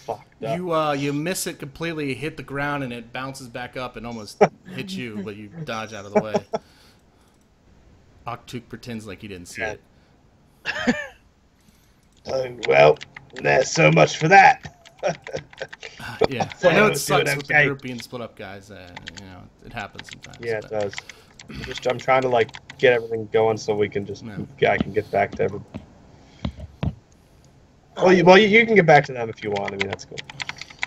fuck. You miss it completely, hit the ground, and it bounces back up and almost hits you, but you dodge out of the way. Oktook pretends like he didn't see it. Oh, well, there's so much for that. Yeah, I know it sucks with the group being split up, guys. It happens sometimes. Yeah, it does. I'm trying to get everything going so we can I can get back to everybody. Well, you can get back to them if you want. That's cool.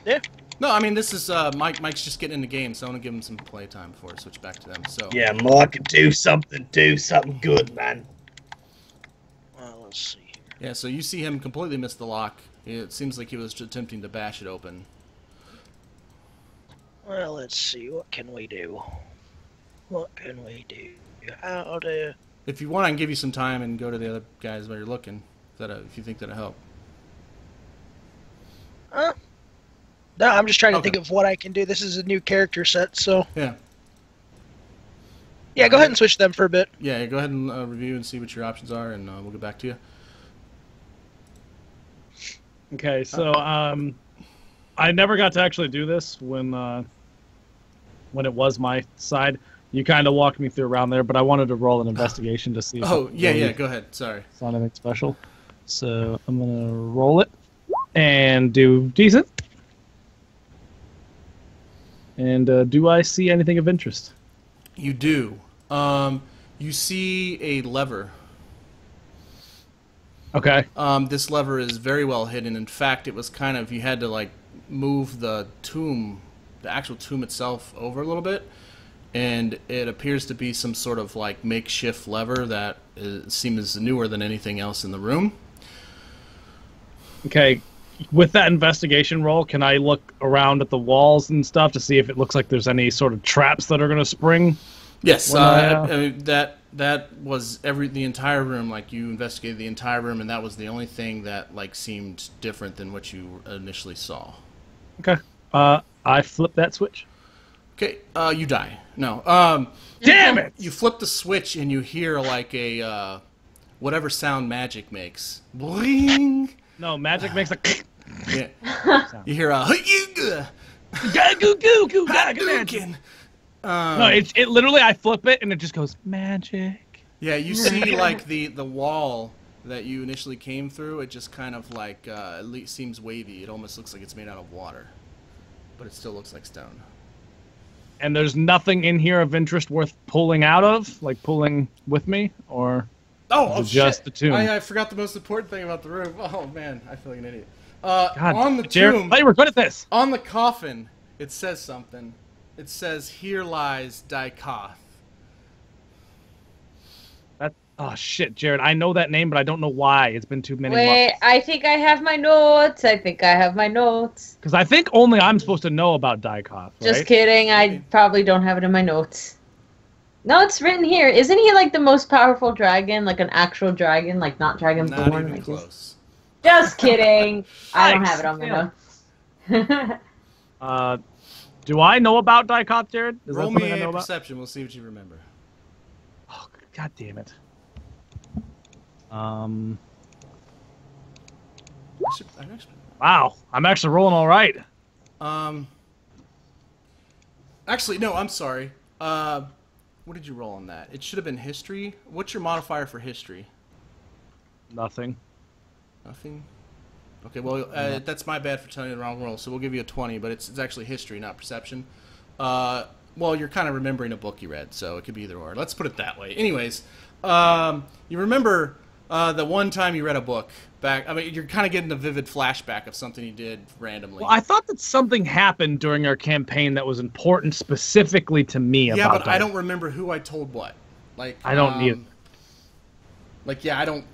Yeah. No, this is Mike's just getting in the game, so I want to give him some play time before I switch back to them. So yeah, Mike, do something good, man. Well, let's see. Yeah, so you see him completely miss the lock. It seems like he was attempting to bash it open. Well, let's see. What can we do? How to... If you want, I can give you some time and go to the other guys while you're looking. If you think that'll help. No, I'm just trying to think of what I can do. This is a new character set, so... Yeah. Yeah, go ahead and switch them for a bit. Yeah, go ahead and review and see what your options are, and we'll get back to you. Okay, so I never got to actually do this when it was my side. You kind of walked me through around there, but I wanted to roll an investigation to see. If go ahead. Sorry. It's not anything special. So I'm gonna roll it and do decent. And do I see anything of interest? You do. You see a lever. Okay. This lever is very well hidden. In fact, it was kind of, you had to like move the tomb, the actual tomb itself, over a little bit, and it appears to be some sort of like makeshift lever that seems newer than anything else in the room. Okay. With that investigation roll, can I look around at the walls and stuff to see if it looks like there's any sort of traps that are going to spring? Yes, I mean, that was the entire room. Like, you investigated the entire room, and that was the only thing that like seemed different than what you initially saw. Okay. I flip that switch. Okay. You die. No. Damn it! You flip the switch, and you hear like a whatever sound magic makes. Bling. No, magic makes a. Yeah. You hear a. No, it literally, I flip it and it just goes magic. Yeah, you see like the wall that you initially came through. It just kind of like at least seems wavy. It almost looks like it's made out of water, but it still looks like stone. And there's nothing in here of interest worth pulling out of, like pulling with me, or just shit. the tomb. I forgot the most important thing about the room. Oh man, I feel like an idiot. God, on the Jared, tomb, oh, you were good at this. on the coffin, it says something. It says, "Here lies Daikoth." Oh shit, Jared, I know that name, but I don't know why. It's been too many Wait, months. I think I have my notes. Because I think only I'm supposed to know about Daikoth, right? Just kidding. I probably don't have it in my notes. No, it's written here. Isn't he like the most powerful dragon? Like an actual dragon? Like not Dragonborn? Not even like close. Just kidding. I don't have it on my notes. Do I know about Daikoth, Jared? Is Roll that something me I know a about? perception. We'll see what you remember. Oh, God damn it. Wow, I'm actually rolling all right. Actually, no, I'm sorry. What did you roll on that? It should have been history. What's your modifier for history? Nothing. Nothing? Okay, well, that's my bad for telling you the wrong roll, so we'll give you a 20, but it's actually history, not perception. Well, you're kind of remembering a book you read, so it could be either or. Let's put it that way. Anyways, you remember the one time you read a book back. I mean, you're kind of getting a vivid flashback of something you did randomly. Well, I thought that something happened during our campaign that was important specifically to me. Yeah, about but I don't remember who I told what. Like, I don't either. Like, yeah, I don't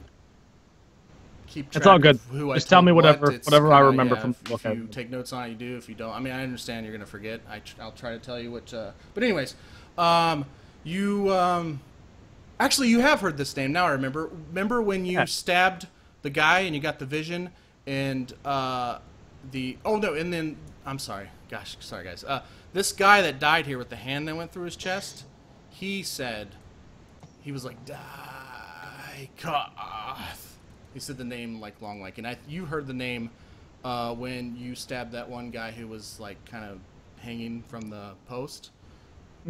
keep track it's all good. of who Just I tell me told whatever what. whatever Kinda, I remember yeah, from the book. If you take notes on it, you do. If you don't, I mean, I understand you're going to forget. I'll try to tell you what. But anyways, actually, you have heard this name. Now I remember. Remember when you stabbed the guy and you got the vision and and then I'm sorry. Gosh, sorry guys. This guy that died here with the hand that went through his chest, he said, he was like, Daikoth. He said the name like long, like, and you heard the name when you stabbed that one guy who was like kind of hanging from the post.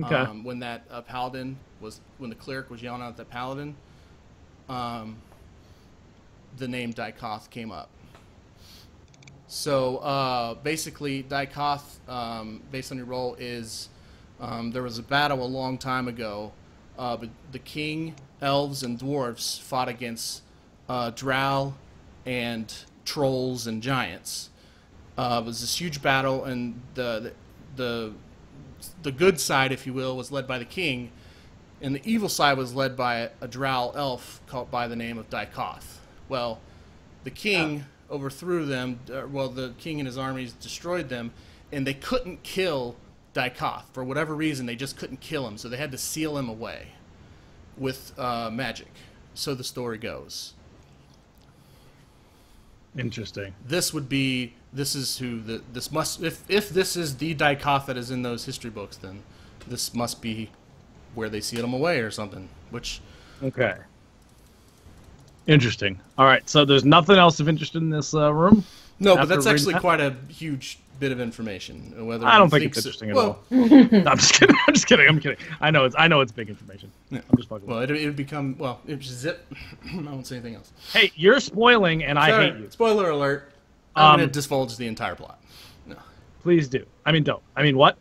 Okay. When that paladin was, when the cleric was yelling out at the paladin, the name Daikoth came up. So basically, Daikoth, based on your role, is there was a battle a long time ago. But the king, elves, and dwarves fought against drow and trolls and giants. It was this huge battle, and the good side, if you will, was led by the king, and the evil side was led by a drow elf called by the name of Daikoth. Well, the king overthrew them. The king and his armies destroyed them, and they couldn't kill Daikoth for whatever reason. They just couldn't kill him, so they had to seal him away with magic. So the story goes. Interesting. This is who this must, if this is the Daikoth that is in those history books, then this must be where they sealed him away or something. Which, okay. Interesting. All right, so there's nothing else of interest in this room? no, but that's actually quite a huge bit of information. Whether I don't you think it's so- interesting at well, all. No, I'm just kidding. I'm kidding. I know it's big information. Yeah. I'm just fucking. Well, it would become, well, it just zip. I won't say anything else. Hey, you're spoiling, and Sorry, I hate you. Spoiler alert. I'm going to divulge the entire plot. No. Please do. I mean, don't. I mean, what?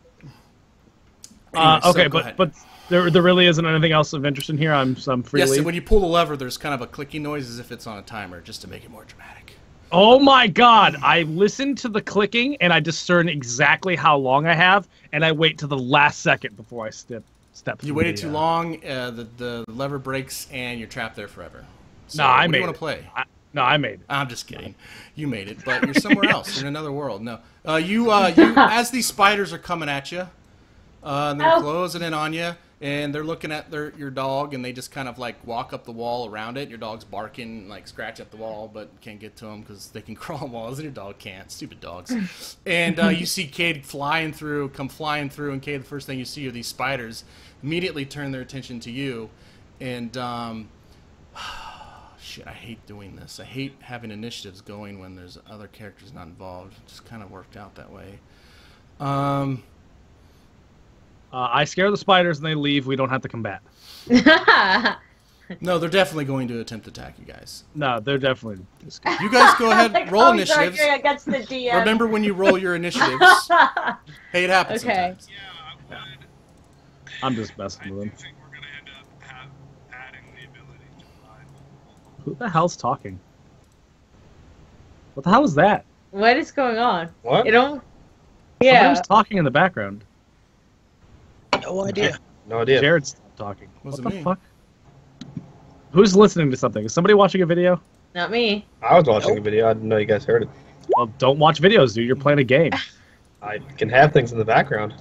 Anyway, Okay, go ahead. but there really isn't anything else of interest in here. I'm free. Yes, and when you pull the lever, there's kind of a clicking noise as if it's on a timer, just to make it more dramatic. Oh my god! I listen to the clicking and I discern exactly how long I have, and I wait to the last second before I step. You waited too long. The lever breaks and you're trapped there forever. So, no, I made made it. Want to play? I made it. I'm just kidding. You made it, but you're somewhere else. You're in another world. No, you as these spiders are coming at you, and they're closing in on you, and they're looking at your dog, and they just kind of like walk up the wall around it. Your dog's barking, like scratch at the wall, but can't get to them because they can crawl on walls, and your dog can't. Stupid dogs. And you see Kade come flying through, and Kade, the first thing you see are these spiders. Immediately turn their attention to you, and shit, I hate doing this. I hate having initiatives going when there's other characters not involved. It just kind of worked out that way. I scare the spiders and they leave. We don't have to combat. No, they're definitely going to attempt to attack you guys. No, they're definitely. You guys go ahead, roll initiatives. Against the DM. Remember when you roll your initiatives. Hey, it happens sometimes. Yeah, I would. I'm just messing with I him. do think we're going to end up adding the ability to ride. Who the hell's talking? What the hell is that? What is going on? What? You don't. Somebody Yeah. was talking in the background. No idea. No idea. Jared stopped talking. Wasn't What the me. fuck? Who's listening to something? Is somebody watching a video? Not me. I was watching a video. I didn't know you guys heard it. Well, don't watch videos, dude. You're playing a game. I can have things in the background.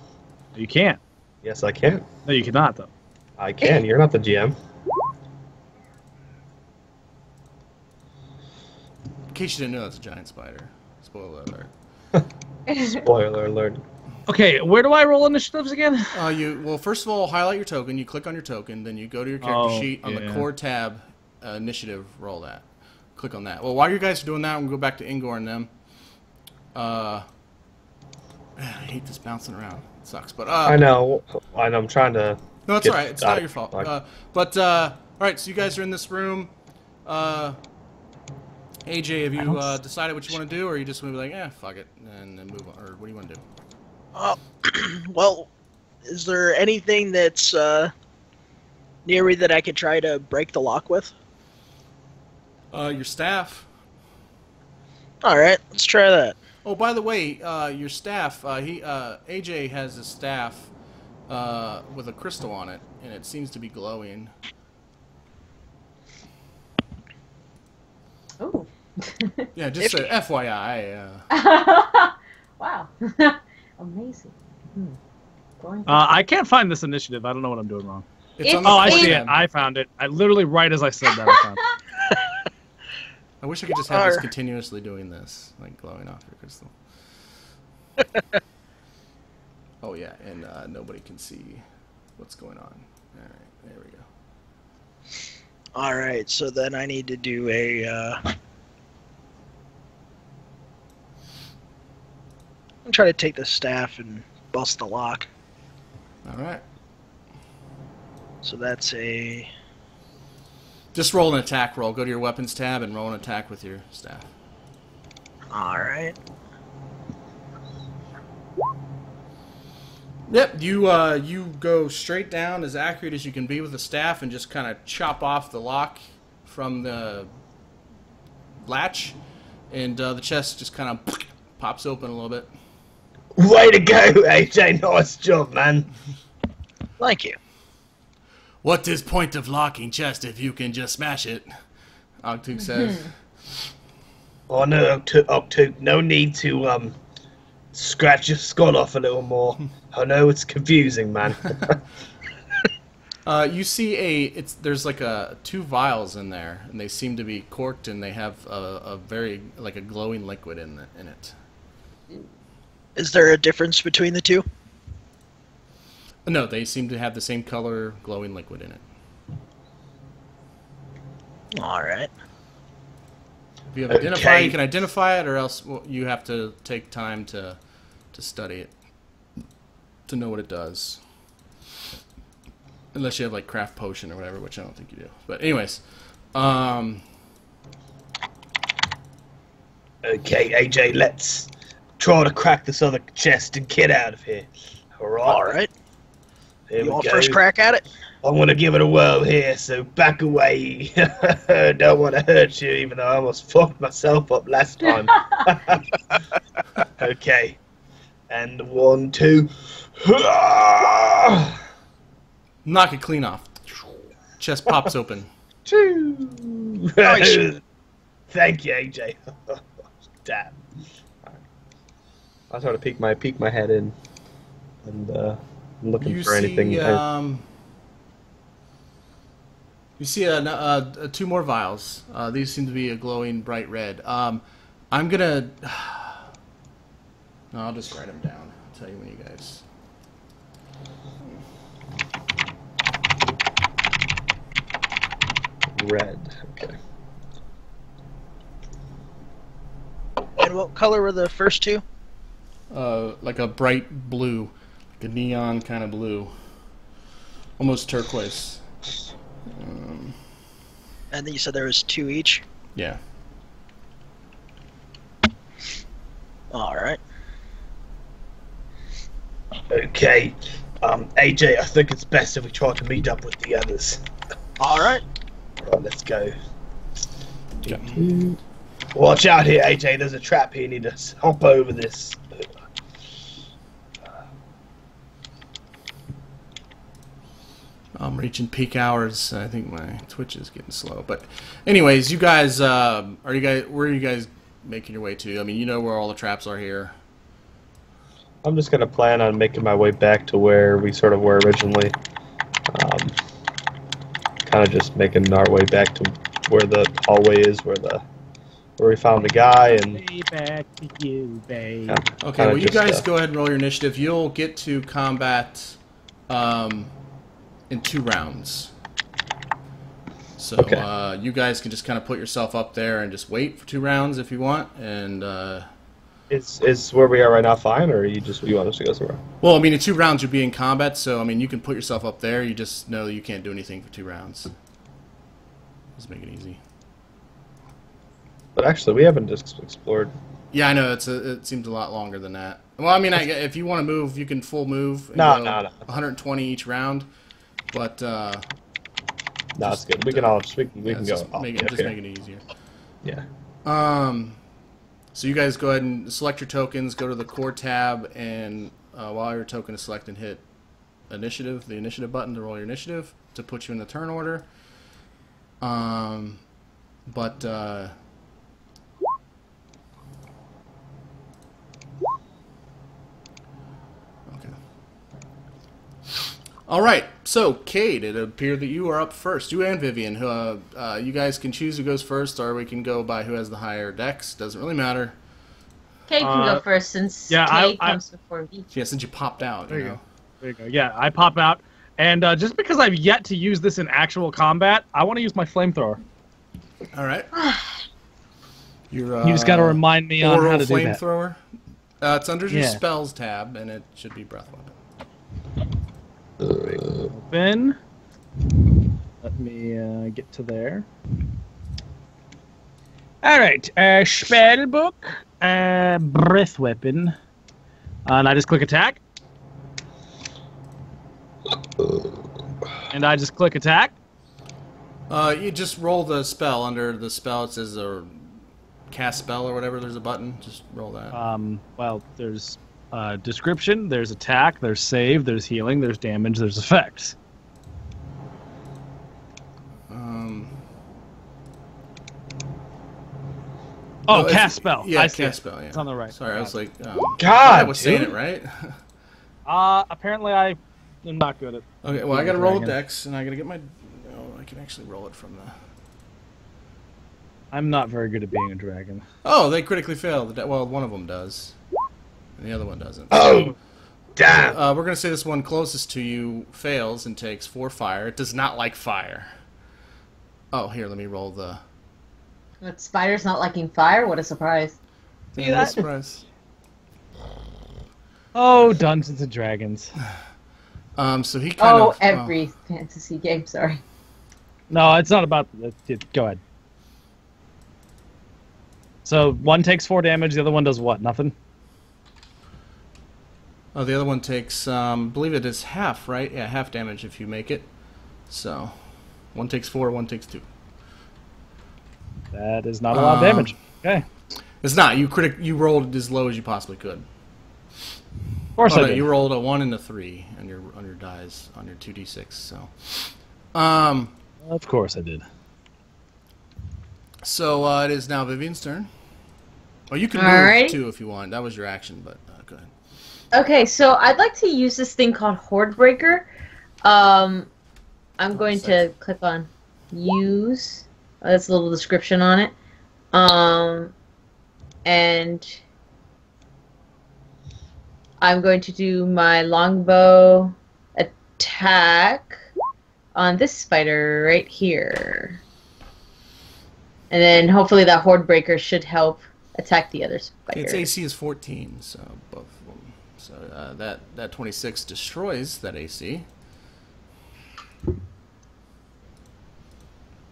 You can't. Yes, I can. No, you cannot, though. I can. You're not the GM. In case you didn't know, that's a giant spider. Spoiler alert. Spoiler alert. Okay, where do I roll initiatives again? Well, first of all, highlight your token. You click on your token, then you go to your character sheet on the core tab, initiative. Roll that. Click on that. Well, while you guys are doing that, I'm gonna go back to Engor and them. I hate this bouncing around. It sucks, but I know. I'm trying to. No, it's get all right. It's not your fault. like- All right. So you guys are in this room. AJ, have you decided what you want to do, or are you just gonna be like, fuck it, and then move on, or what do you want to do? Well, is there anything that's near me that I could try to break the lock with? Your staff. All right, let's try that. Oh, by the way, your staff. AJ has a staff with a crystal on it, and it seems to be glowing. Oh. Yeah, just a FYI. Wow. Amazing. I can't find this initiative. I don't know what I'm doing wrong. It's on the I core see tab. it. I found it. I literally right as I said that. I found it. I wish I could just have this continuously doing this, like glowing off your crystal. Oh yeah, and nobody can see what's going on. All right, there we go. All right, so then I need to do a. I'm trying to take the staff and bust the lock. All right. So that's a. Just roll an attack roll. Go to your weapons tab and roll an attack with your staff. All right. Yep, you go straight down as accurate as you can be with the staff and just kind of chop off the lock from the latch, and the chest just kind of pops open a little bit. Way to go, AJ. Nice job, man. Thank you. What is point of locking chest if you can just smash it? Oktook says. Oh no, Oktook, no need to scratch your skull off a little more. I know it's confusing, man. You see there's like two vials in there, and they seem to be corked, and they have a very like a glowing liquid in it. Is there a difference between the two? No, they seem to have the same color glowing liquid in it. All right. If you have identify, you can identify it, or else you have to take time to study it to know what it does. Unless you have like craft potion or whatever, which I don't think you do. But anyways, Okay, AJ, let's try to crack this other chest and get out of here. All right. All right. Here You we want go. first crack at it? I want to give it a whirl here, so back away. Don't want to hurt you, even though I almost fucked myself up last time. Okay. And 1, 2. Knock it clean off. Chest pops open. Nice. Thank you, AJ. Damn. I sort of peek my head in, and looking You for anything. You see 2 more vials. These seem to be a glowing bright red. I'm gonna. No, I'll just write them down. I'll tell you when you guys. Red. Okay. And what color were the first 2? Like a bright blue, like a neon kind of blue, almost turquoise. And then you said there was 2 each? Yeah. Alright. Okay. AJ, I think it's best if we try to meet up with the others. Alright. Right, let's go. Watch out here, AJ. There's a trap here. You need to hop over this. I'm reaching peak hours. I think my Twitch is getting slow. But anyways, you guys, where are you guys making your way to? I mean, you know where all the traps are here. I'm just gonna plan on making my way back to where we sort of were originally. Kind of just making our way back to where the hallway is, where we found the guy, and Way back to you, babe. yeah, Okay, kinda well, you just, guys go ahead and roll your initiative. You'll get to combat in 2 rounds. So Okay. you guys can just kind of put yourself up there and just wait for 2 rounds if you want. And Is where we are right now fine, or you want us to go somewhere? well, I mean, in 2 rounds you'll be in combat, so I mean, you can put yourself up there. You just know you can't do anything for 2 rounds. Let's make it easy. But actually, we haven't just explored. Yeah, I know. It seems a lot longer than that. Well, I mean, if you want to move, you can full move. And No. 120 each round, but No, it's good. We can all we can go. Just make it easier. Yeah. So you guys go ahead and select your tokens. Go to the core tab, and while your token is selected, hit initiative, the initiative button to roll your initiative to put you in the turn order. Okay. All right. So, Kade, it appeared that you are up first. You and Vivian. You guys can choose who goes first, or we can go by who has the higher dex. Doesn't really matter. Kate can go first since Kate comes before me. Yeah, since you popped out, There you go. Yeah, I pop out. And just because I've yet to use this in actual combat, I want to use my flamethrower. All right. You just got to remind me on how to do that. Flamethrower. It's under your Yeah. spells tab, and it should be breath weapon. Open. Let me get to there. All right. Spell book. Breath weapon. And I just click attack. And I just click attack. You just roll the spell under the spell. It says cast spell or whatever. There's a button. Just roll that. Well, there's description, there's attack, there's save, there's healing, there's damage, there's effects. Cast spell. Yeah, I see cast it. spell. Yeah. It's on the right. Sorry, I was like, God, I was saying dude. it right. Apparently I am not good at. Okay, well, I gotta roll a dex, and I gotta get my. Oh, I can actually roll it from the. I'm not very good at being a dragon. Oh, they critically fail. Well, one of them does, and the other one doesn't. Oh, damn! We're gonna say this one closest to you fails and takes 4 fire. It does not like fire. Oh, here, let me roll the. But Spider's not liking fire? What a surprise. Yeah, surprise. Oh, Dungeons and Dragons. So he kind of. Every fantasy game, sorry. No, it's not about. Go ahead. So one takes 4 damage, the other one does what? Nothing? The other one takes, I believe it is half, right? Yeah, half damage if you make it. So, one takes 4, one takes 2. That is not a lot of damage. Okay. It's not. You rolled as low as you possibly could. Of course I did. You rolled a 1 and a 3 on your dice on your 2d6. So, of course I did. So it is now Vivian's turn. Or you can Alrighty. move too if you want. That was your action, but go ahead. Okay, so I'd like to use this thing called Horde Breaker. I'm going to click on use. That's a little description on it. And I'm going to do my longbow attack on this spider right here. And then hopefully that Horde Breaker should help attack the other spider. Its AC is 14, so both of them. So that 26 destroys that AC.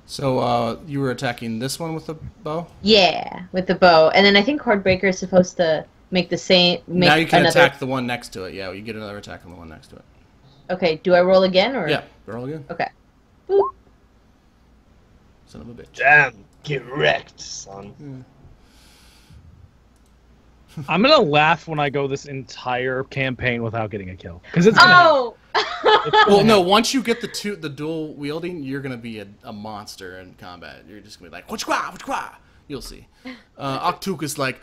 So you were attacking this one with the bow? Yeah, with the bow. And then I think Horde Breaker is supposed to make the same... now you can attack the one next to it. Yeah, you get another attack on the one next to it. Okay, do I roll again? Or? Yeah, roll again. Okay. Boop. Son of a bitch. Damn, get wrecked, son. I'm gonna laugh when I go this entire campaign without getting a kill, because it's gonna well, no. Once you get the dual wielding, you're gonna be a monster in combat. You're just gonna be like, what's You'll see. Oktook is like,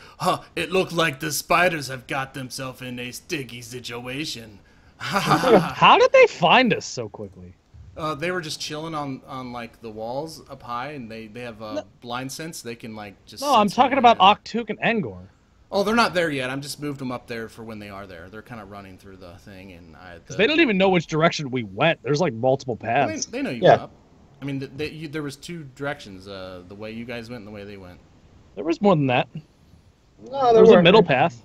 it looked like the spiders have got themselves in a sticky situation. How did they find us so quickly? They were just chilling on like the walls up high, and they have blind sense. They can like just. No, I'm talking about Oktook and Engor. Oh, they're not there yet. I'm just moved them up there for when they are there. They're kind of running through the thing, and they don't even know which direction we went. There's like multiple paths. They know you went up. I mean, there was 2 directions: the way you guys went and the way they went. There was more than that. No, there was a middle path.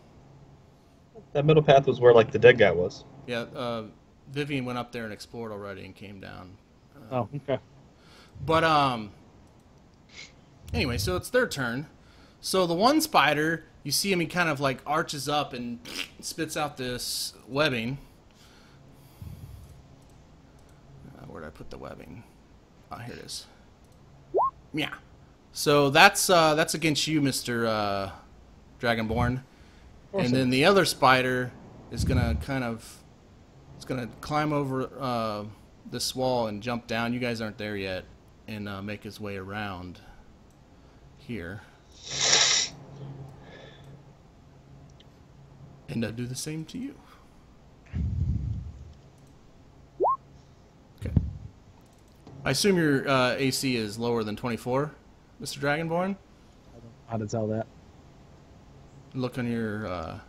That middle path was where like the dead guy was. Yeah, Vivian went up there and explored already and came down. Oh, okay. But anyway, so it's their turn. So the one spider, you see him, he kind of like arches up and spits out this webbing. Where'd I put the webbing? Oh, here it is. Yeah. So that's against you, Mr. Dragonborn. And then the other spider is gonna climb over this wall and jump down. You guys aren't there yet, and make his way around here. And do the same to you. Okay. I assume your AC is lower than 24, Mr. Dragonborn? How to tell that? Look on your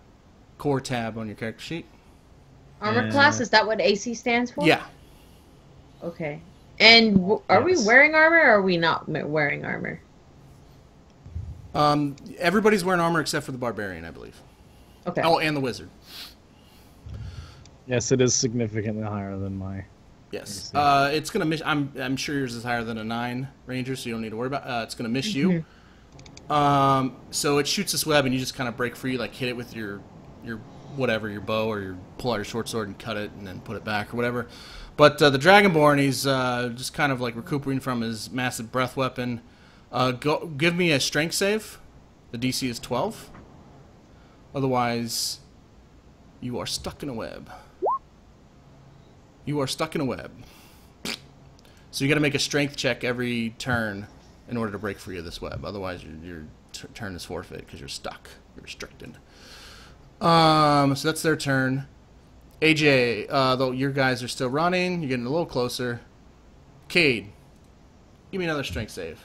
core tab on your character sheet. Armor class, is that what AC stands for? Yeah. Okay. And are we wearing armor or are we not wearing armor? Everybody's wearing armor except for the barbarian, I believe. Okay. Oh, and the wizard. Yes, it is significantly higher than my. Yes. It's gonna miss. I'm sure yours is higher than a 9 ranger, so you don't need to worry about. It's gonna miss you. So it shoots this web, and you just kind of break free, like hit it with your whatever, your bow, or pull out your short sword and cut it, and then put it back or whatever. But the Dragonborn, he's just kind of like recuperating from his massive breath weapon. Give me a strength save. The DC is 12. Otherwise, you are stuck in a web. You are stuck in a web. So you got to make a strength check every turn in order to break free of this web. Otherwise, your turn is forfeit because you're stuck. You're restricted. So that's their turn. AJ, though your guys are still running, you're getting a little closer. Kade, give me another strength save.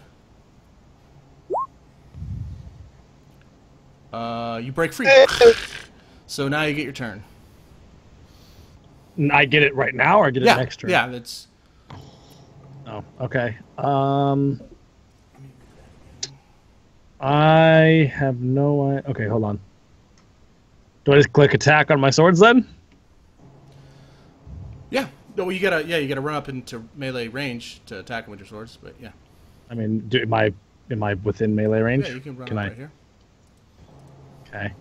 You break free. So now you get your turn. I get it right now, or I get it next turn? Yeah, that's. Oh, okay. I have no. Okay, hold on. Do I just click attack on my swords then? Yeah. No, you gotta run up into melee range to attack them with your swords. But yeah. I mean, am I within melee range? Yeah, you can run up right here. Okay.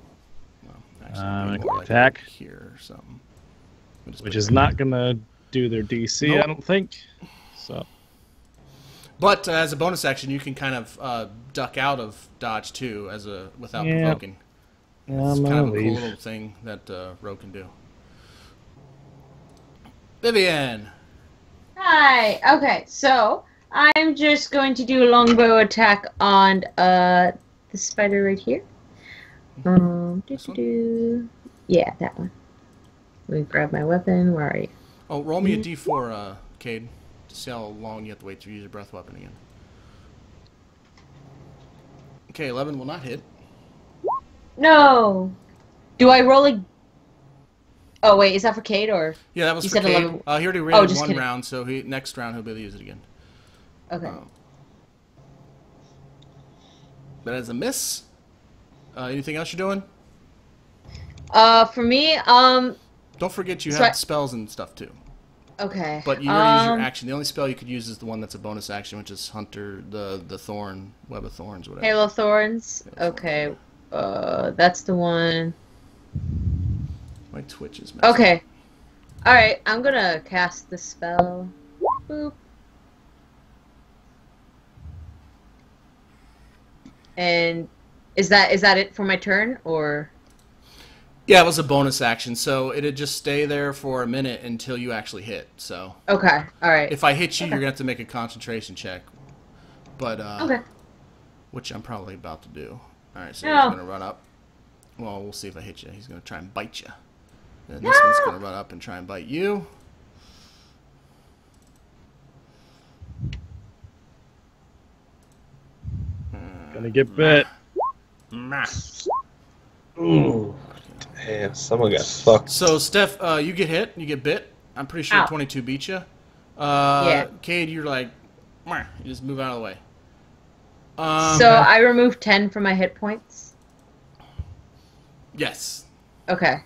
Well, More like attack. here or something. Which is not gonna do their DC, Nope. I don't think. So. But as a bonus action, you can kind of duck out of dodge too, without provoking. It's kind of a cool little thing that Ro can do. Vivian. Hi. Okay, so I'm just going to do a longbow attack on the spider right here. Yeah, that one. Let me grab my weapon. Where are you? Oh, roll me a d4, Kade, to see how long you have to wait to use your breath weapon again. Okay, 11 will not hit. No. Do I roll a? Oh wait, is that for Kade or? Yeah, that was you for said Kade. 11. He already ran just one kidding. round, so next round he'll be able to use it again. Okay. That is a miss. Anything else you're doing? For me, Don't forget you So have spells and stuff too. okay. But you already used your action. The only spell you could use is the one that's a bonus action, which is Hunter, the Thorn, Web of Thorns, whatever. Hail of Thorns. Okay. That's the one. My Twitch is messing. Okay. Alright, I'm gonna cast the spell. Boop. And is that it for my turn, or? Yeah, it was a bonus action, so it'd just stay there for a minute until you actually hit. So Okay, alright. if I hit you, you're gonna have to make a concentration check. But Okay. which I'm probably about to do. All right, so No. he's gonna run up. Well, we'll see if I hit you. He's gonna try and bite you. And this one's gonna run up and try and bite you. Gonna get bit. Ooh. Damn, someone got fucked. So, Steph, you get hit, you get bit. I'm pretty sure Ow. 22 beat you. Yeah. Kade, you're like, "Mwah," you just move out of the way. So I remove 10 from my hit points? Yes. Okay.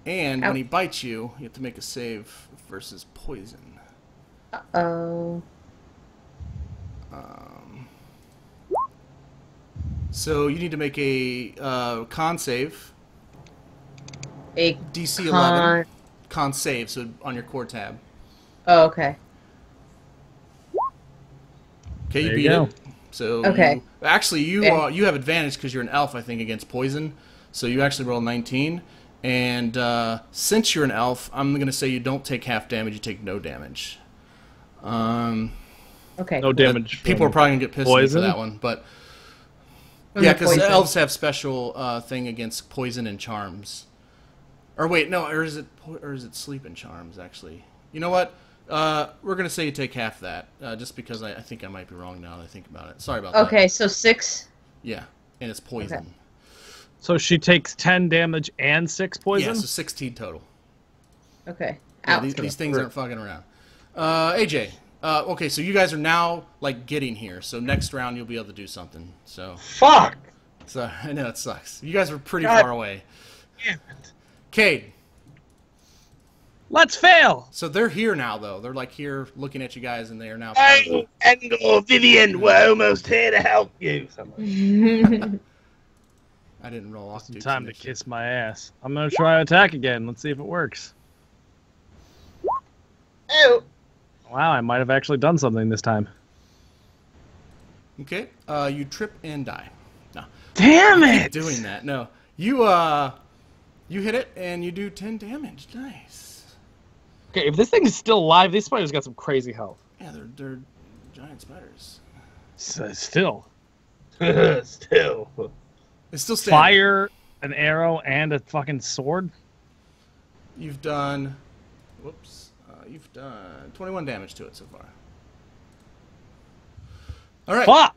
And Ow. when he bites you, you have to make a save versus poison. Uh-oh. So you need to make a con save. A DC 11. Con save, so on your core tab. Oh, okay. Okay, you There beat you go. it. So Okay. you have advantage because you're an elf, I think, against poison. So you actually roll 19. And since you're an elf, I'm going to say you don't take half damage, you take no damage. Okay. No damage. People are probably going to get pissed at me for poison? that one. But From yeah, the because poison. elves have special thing against poison and charms. Or wait, no, or is it sleep and charms, actually? You know what? We're going to say you take half that, just because I think I might be wrong now that I think about it. Sorry about that. Okay, so 6. Yeah, and it's poison. Okay. So she takes 10 damage and 6 poison? Yeah, so 16 total. Okay. Yeah, Ow. these things aren't fucking around. AJ, okay, so you guys are now, like, getting here. So next round you'll be able to do something. So Fuck! I know it sucks. You guys were pretty God. far away. Damn it. Cade, Let's fail! so they're here now, though. They're, like, here looking at you guys, and they are now part of Hey, Engor, Vivian, we're almost here to help you. I didn't roll off. Some time to kiss my ass. I'm gonna try attack again. Let's see if it works. Oh. Wow, I might have actually done something this time. Okay, you trip and die. No. Damn Keep it! doing that. No. You hit it, and you do 10 damage. Nice. Okay, if this thing is still alive, these spiders got some crazy health. Yeah, they're giant spiders. Still. Still. It's still standing. Fire, an arrow, and a fucking sword? You've done... Whoops. You've done 21 damage to it so far. Alright. Fuck!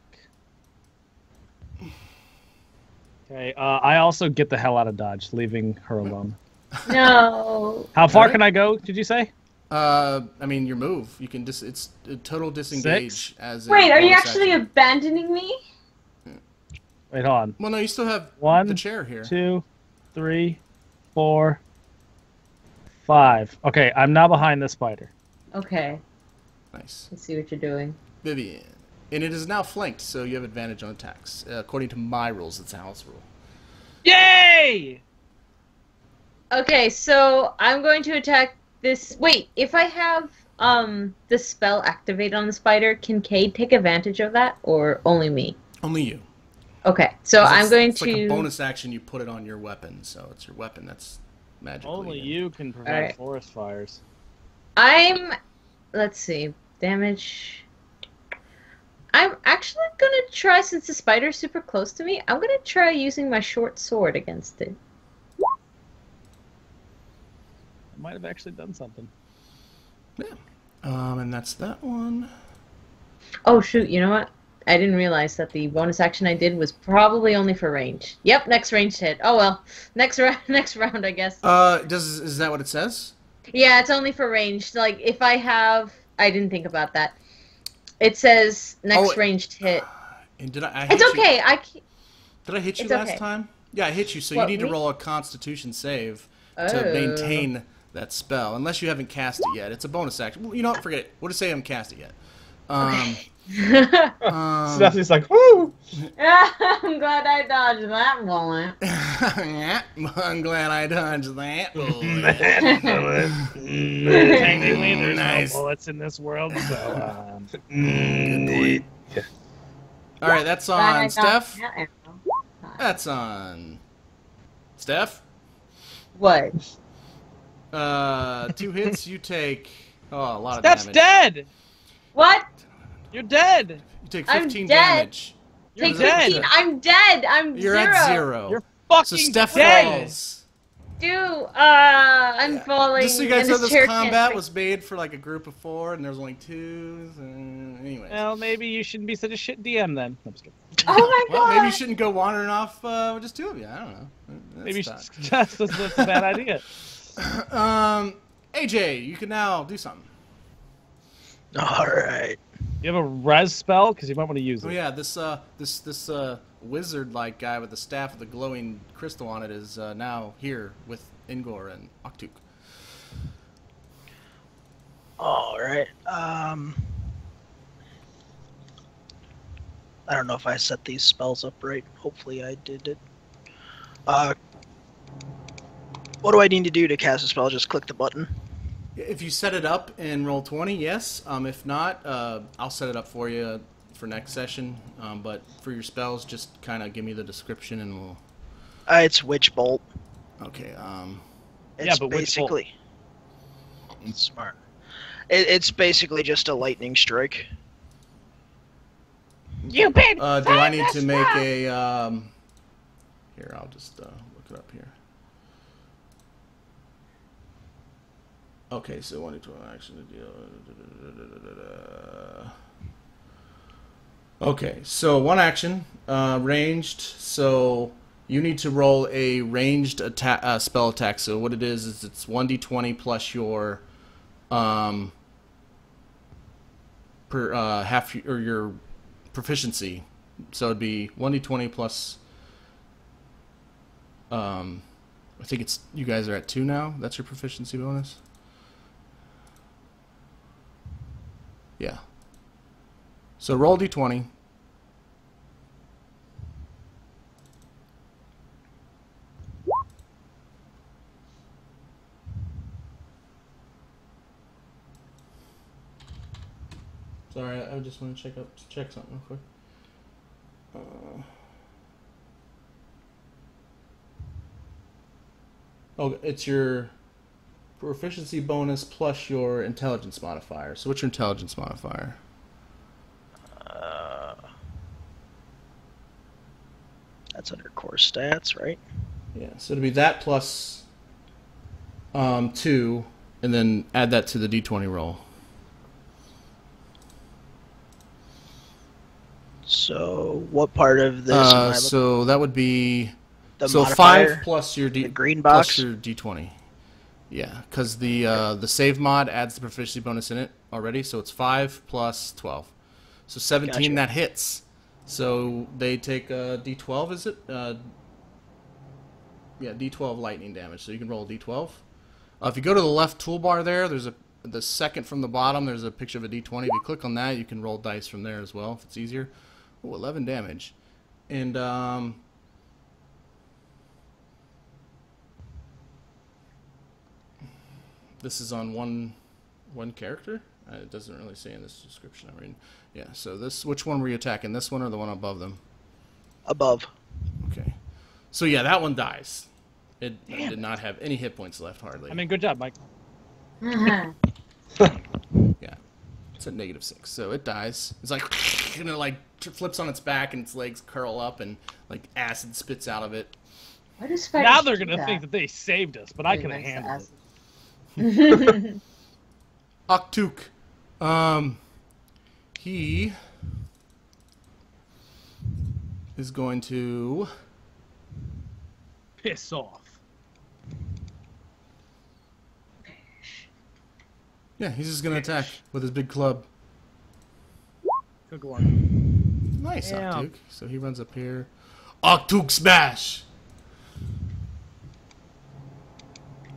Okay, I also get the hell out of Dodge, leaving her alone. No. How far Alright. can I go, did you say? I mean, your move. You can it's a total disengage 6? as a Wait, are you bonus actually action. abandoning me? Wait, hold on. Well, no, you still have 1, the chair here. 2, 3, 4, 5. Okay, I'm now behind the spider. Okay. Nice. Let's see what you're doing. Vivian. And it is now flanked, so you have advantage on attacks. According to my rules, it's a house rule. Yay! Okay, so I'm going to attack this. Wait, if I have the spell activated on the spider, can Cade take advantage of that, or only me? Only you. Okay, so I'm going it's to. like a bonus action. You put it on your weapon, so it's your weapon that's magically. Only you can prevent Alright. forest fires. Let's see, damage. I'm actually gonna try, since the spider's super close to me, I'm gonna try using my short sword against it. I might have actually done something. Yeah. And that's that one. Oh shoot, you know what? I didn't realize that the bonus action I did was probably only for range. Yep, next range hit. Oh well. Next round I guess. Is that what it says? Yeah, it's only for range. Like if I have I didn't think about that. It says next ranged hit. And did I It's okay. Did I hit you it's last okay. time? Yeah, I hit you, so What, you need to me? roll a constitution save Oh. to maintain that spell, unless you haven't cast it yet. It's a bonus action. Well, you know what? Forget it. We'll just say I haven't cast it yet. Steph is like, woo! I'm glad I dodged that bullet. I'm glad I dodged that. Technically, there's Nice. no bullets in this world, so... All right, that's Glad I on dodged Steph. that arrow. That's on Steph. What? 2 hits. You take a lot of Steph's damage. dead! What? You're dead! You take I'm 15 dead. damage. You're Take dead! 15. I'm dead. I'm You're zero. at 0. You're fucking So Steph dead! falls. Dude, I'm falling. Just so you guys and know, this this chair can't combat break. was made for like a group of 4, and there's only 2s. Anyways. Well, maybe you shouldn't be such a shit DM then. I'm just kidding. Oh my god. Well, maybe you shouldn't go wandering off with just 2 of you. I don't know. Maybe you should, that's a bad idea. AJ, you can now do something. All right. You have a res spell? Because you might want to use it. Oh yeah, this wizard-like guy with the staff with the glowing crystal on it is now here with Engor and Oktook. All right. I don't know if I set these spells up right. Hopefully I did it. What do I need to do to cast a spell? Just click the button. If you set it up in roll 20, yes. If not, I'll set it up for you for next session. But for your spells, just kind of give me the description and we'll. It's Witch Bolt. Okay. It's Yeah, but Witch basically. Smart. It's basically just a lightning strike. You've been. Do I need to make a? Here, I'll just look it up here. Okay, so 1 to 12 action to deal. Okay, so 1 action, ranged. So you need to roll a ranged attack, spell attack. So what it is it's 1d20 plus your half or your proficiency. So it'd be 1d20 plus. I think it's you guys are at 2 now. That's your proficiency bonus. Yeah. So roll d20. Sorry, I just want to check something real quick. Oh, it's your proficiency bonus plus your intelligence modifier. So what's your intelligence modifier? That's under core stats, right? Yeah, so it'll be that plus 2, and then add that to the d20 roll. So what part of this? am I looking- So that would be the so modifier, 5 plus your the green box. plus your d20. Yeah, because the save mod adds the proficiency bonus in it already, so it's 5 plus 12. So 17, Gotcha. that hits. So they take d12, is it? Yeah, d12 lightning damage. So you can roll a d12. If you go to the left toolbar there, there's the second from the bottom, there's a picture of a d20. If you click on that, you can roll dice from there as well if it's easier. Oh, 11 damage. And This is on one character. It doesn't really say in this description. I mean, yeah. So this, which one were you attacking? This one or the one above them? Above. Okay. So yeah, that one dies. It did not have any hit points left, hardly. I mean, good job, Mike. Yeah. It's at -6, so it dies. It's like, and it like flips on its back, and its legs curl up, and like acid spits out of it. Why do spiders Now they're do gonna that? think that they saved us, but I could have Really handled nice it. Oktook. He is going to Piss off. yeah, he's just gonna attack with his big club. Good one. Nice, Damn. Oktook. So he runs up here. Oktook smash.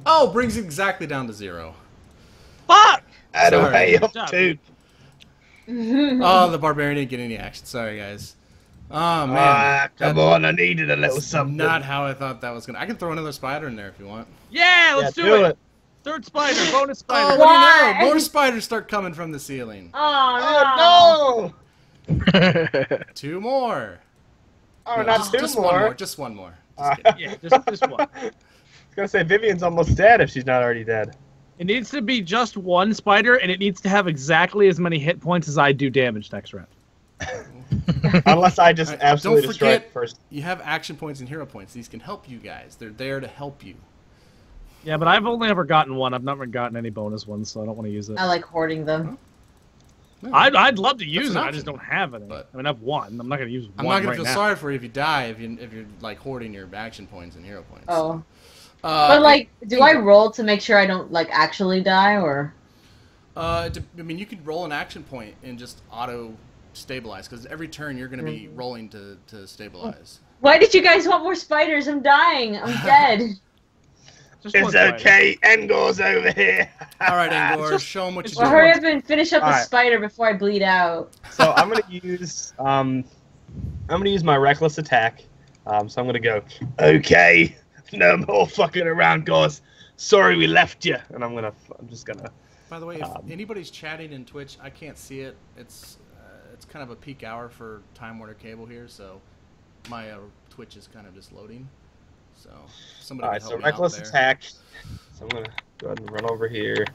Oh, brings it exactly down to 0. Fuck! Out of Sorry. way, Good job, Oktook. Oh, the barbarian didn't get any action. Sorry, guys. Oh man, Come on, I needed a little that's something. not how I thought that was gonna. I can throw another spider in there if you want. Yeah, let's do it. Third spider, bonus Oh, spider. what Why? do you know? More spiders start coming from the ceiling. Oh, Oh no! 2 more. Oh, No, not two just more. one more. Just one more. Just kidding. Yeah, just one. I was gonna say Vivian's almost dead if she's not already dead. It needs to be just one spider, and it needs to have exactly as many hit points as I do damage next round. Unless I just Alright, absolutely don't destroy it forget- first. You have action points and hero points. These can help you guys. They're there to help you. Yeah, but I've only ever gotten one. I've never gotten any bonus ones, so I don't want to use it. I like hoarding them. I'd love to use That's it. an I just option. don't have any. But- I mean, I have one. I'm not going to use I'm one not gonna right feel now. sorry for you if you die if you're like hoarding your action points and hero points. Oh. Uh, But, like, do I roll to make sure I don't, like, actually die, or? I mean, you could roll an action point and just auto stabilize because every turn you're going to be rolling to stabilize. Why did you guys want more spiders? I'm dying. I'm dead. Just one It's spider. okay, Engor's over here. All right, Engor, just- show them what you Well, do. hurry up and finish up the Alright. spider before I bleed out. So I'm gonna use my reckless attack. So I'm gonna go. Okay, no more fucking around, guys. Sorry we left you. And I'm just gonna. By the way, if anybody's chatting in Twitch, I can't see it. It's kind of a peak hour for Time Warner Cable here, so my Twitch is kind of just loading. So somebody All can right, help so me out reckless there. attack. So I'm gonna go ahead and run over here.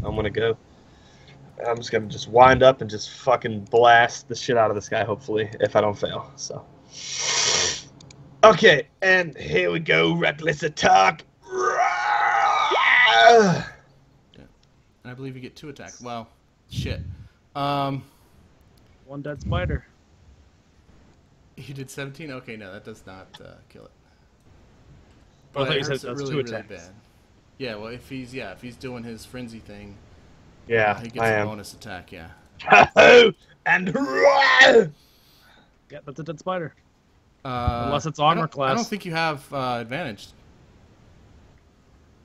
I'm gonna go. I'm just gonna wind up and just fucking blast the shit out of this guy. Hopefully, if I don't fail. So. Okay, and here we go, reckless attack. And I believe you get 2 attacks. Well, shit. One dead spider. You did 17? Okay, no, that does not kill it. Oh, I thought you it said hurts it that's really, 2 really attacks. bad. Yeah, well, if he's doing his frenzy thing, Yeah, he gets I a am. bonus attack. Yeah. And Yeah, that's a dead spider. Unless Unless it's armor I class. don't think you have advantage.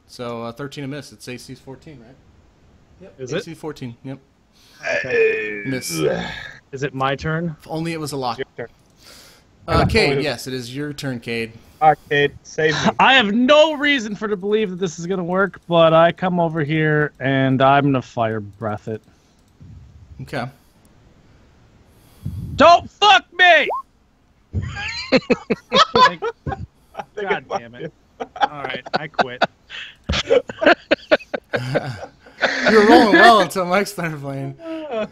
So 13 a miss. It's AC's 14, right? Yep. Is it? AC 14. Yep. Miss. Is it my turn? If only it was a lock. Your turn. Cade, yes, it is your turn, Cade. Arcade, save me. I have no reason for to believe that this is gonna work, but I come over here and I'm gonna fire breath it. Okay. Don't fuck me! I think God I damn it! All right, I quit. You were rolling well until Mike started playing. No,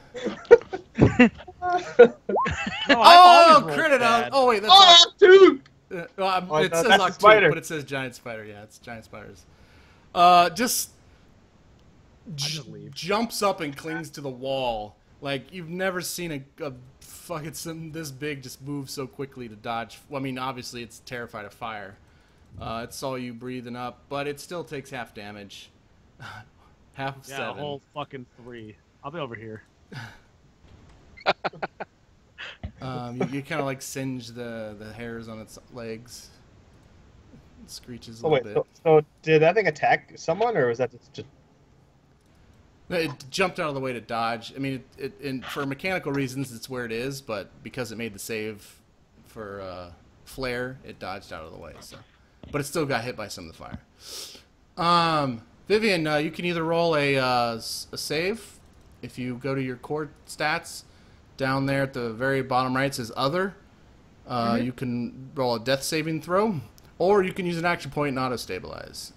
Oh, crit out. Oh, wait, that's not... two. well, Oh, it no, says that's a Oktook, spider. but it says giant spider. Yeah, it's giant spiders. Just just leave. jumps up and clings to the wall. Like, you've never seen a fucking something this big just move so quickly to dodge. Well, I mean, obviously, it's terrified of fire. It saw you breathing up, but it still takes half damage. Half of Yeah, 7. a whole fucking 3. I'll be over here. You kind of like singe the hairs on its legs. It screeches a Oh little wait, bit. so did that thing attack someone, or was that just? No, it jumped out of the way to dodge. I mean, and for mechanical reasons, it's where it is, but because it made the save for flare, it dodged out of the way. So, but it still got hit by some of the fire. Vivian, you can either roll a save. If you go to your core stats, down there at the very bottom right says Other. You can roll a death saving throw, or you can use an action point and auto-stabilize.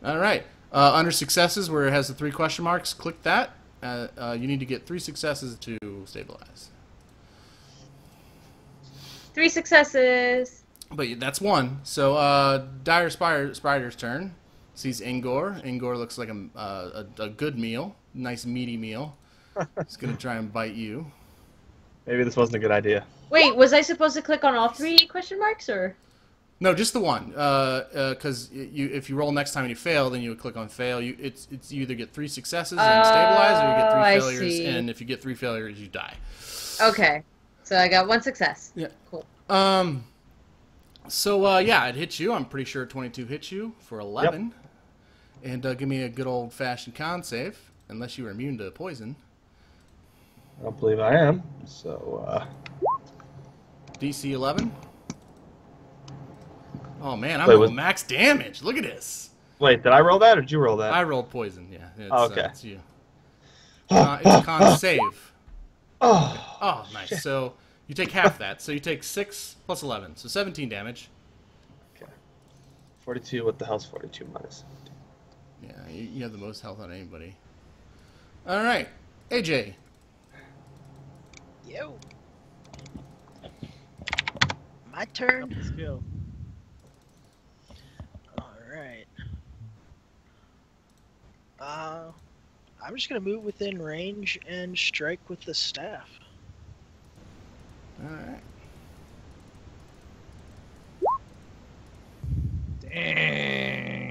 All right. Under successes, where it has the 3 question marks, click that. You need to get 3 successes to stabilize. 3 successes. But that's 1. So Dire Spider's turn. Sees Engor. Engor looks like a good meal. Nice meaty meal. He's going to try and bite you. Maybe this wasn't a good idea. Wait, was I supposed to click on all 3 question marks, or? No, just the 1. Because if you roll next time and you fail, then you would click on fail. You either get 3 successes and stabilize, or you get 3 failures. See. And if you get 3 failures, you die. Okay, so I got 1 success. Yeah. Cool. So yeah, it hits you. I'm pretty sure 22 hits you for 11. Yep. And give me a good old-fashioned con save, unless you are immune to poison. I don't believe I am. So, DC 11. Oh man, I'm Wait, rolling max damage. Look at this. Wait, did I roll that or did you roll that? I rolled poison. Yeah. It's, Okay. It's you. It's a con save. Oh. Oh, nice. Shit. So you take half that. So you take 6 plus 11, so 17 damage. Okay. 42. What the hell's 42 minus? Yeah, you have the most health on anybody. All right, AJ. Yo. My turn. Skill. Alright. I'm just gonna move within range and strike with the staff. All right. Damn.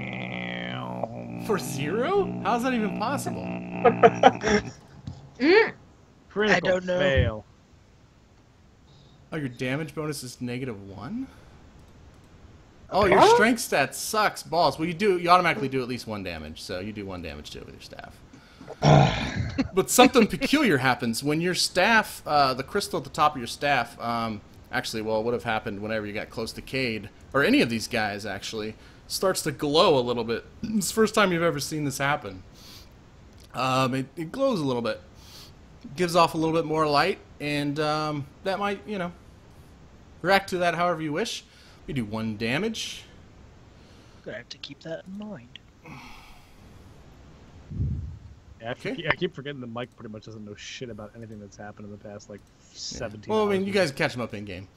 For 0? How's that even possible? Critical I don't know. fail. Oh, your damage bonus is -1? Oh, your strength stat sucks balls. Well, you automatically do at least 1 damage, so you do 1 damage too with your staff. But something peculiar happens when your staff, the crystal at the top of your staff, actually, well, it would have happened whenever you got close to Kade, or any of these guys, actually, starts to glow a little bit. It's the first time you've ever seen this happen. It glows a little bit. Gives off a little bit more light, and that might, react to that however you wish. You do 1 damage. Gonna have to keep that in mind. Yeah, I keep forgetting that Mike pretty much doesn't know shit about anything that's happened in the past, 17 Well, I mean, hours. you guys catch him up in game.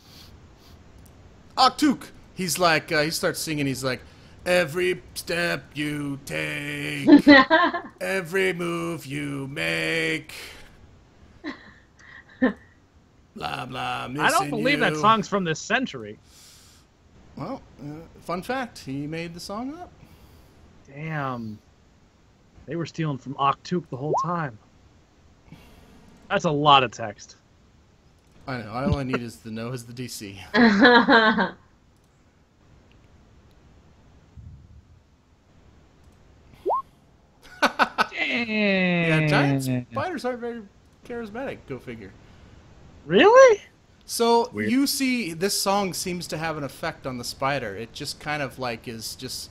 Oktook! He's like, he starts singing, he's like, every step you take, every move you make, blah, blah, missing I don't believe that you. song's from this century. Well, fun fact, he made the song up. Damn. They were stealing from Oktook the whole time. That's a lot of text. I know, all I need is the DC. Yeah, giant spiders aren't very charismatic, go figure. Really? So Weird. you see, this song seems to have an effect on the spider. It just kind of is just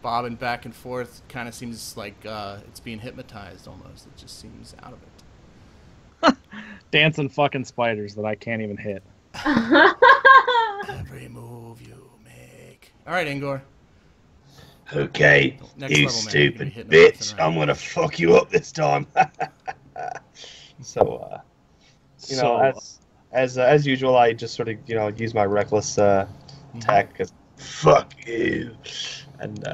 bobbing back and forth. Kind of seems like it's being hypnotized almost. It just seems out of it. Dancing fucking spiders that I can't even hit. Every move you make. All right, Engor. Okay, Next you level, man. You're stupid gonna hit no left bitch. and right. I'm gonna fuck you up this time. So, as usual, I just sort of use my reckless attack. 'Cause Fuck you. and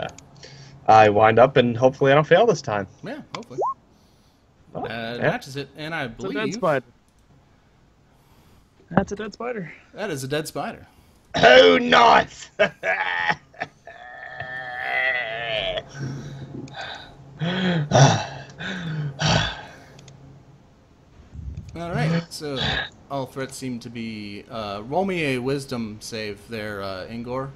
I wind up, and hopefully I don't fail this time. Yeah, hopefully. Oh, That yeah. matches it, and I It's a dead believe spider. That's a dead spider. that is a dead spider. Oh, nice. All right, so all threats seem to be. Roll me a wisdom save there, Engor.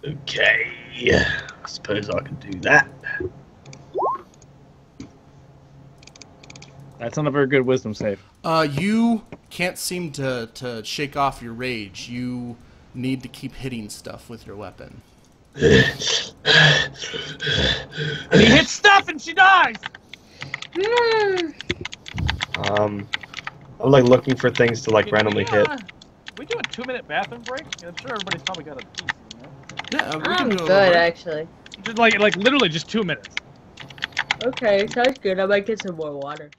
Okay, I suppose I can do that. That's not a very good wisdom save. You can't seem to shake off your rage. You need to keep hitting stuff with your weapon. And he hits Steph and she dies! I'm like looking for things to like randomly hit. We do a 2-minute bathroom break? I'm sure everybody's probably got a piece, you know? Yeah, we I'm can do a little good, break. actually. Just like literally just 2 minutes. Okay, sounds good. I might get some more water.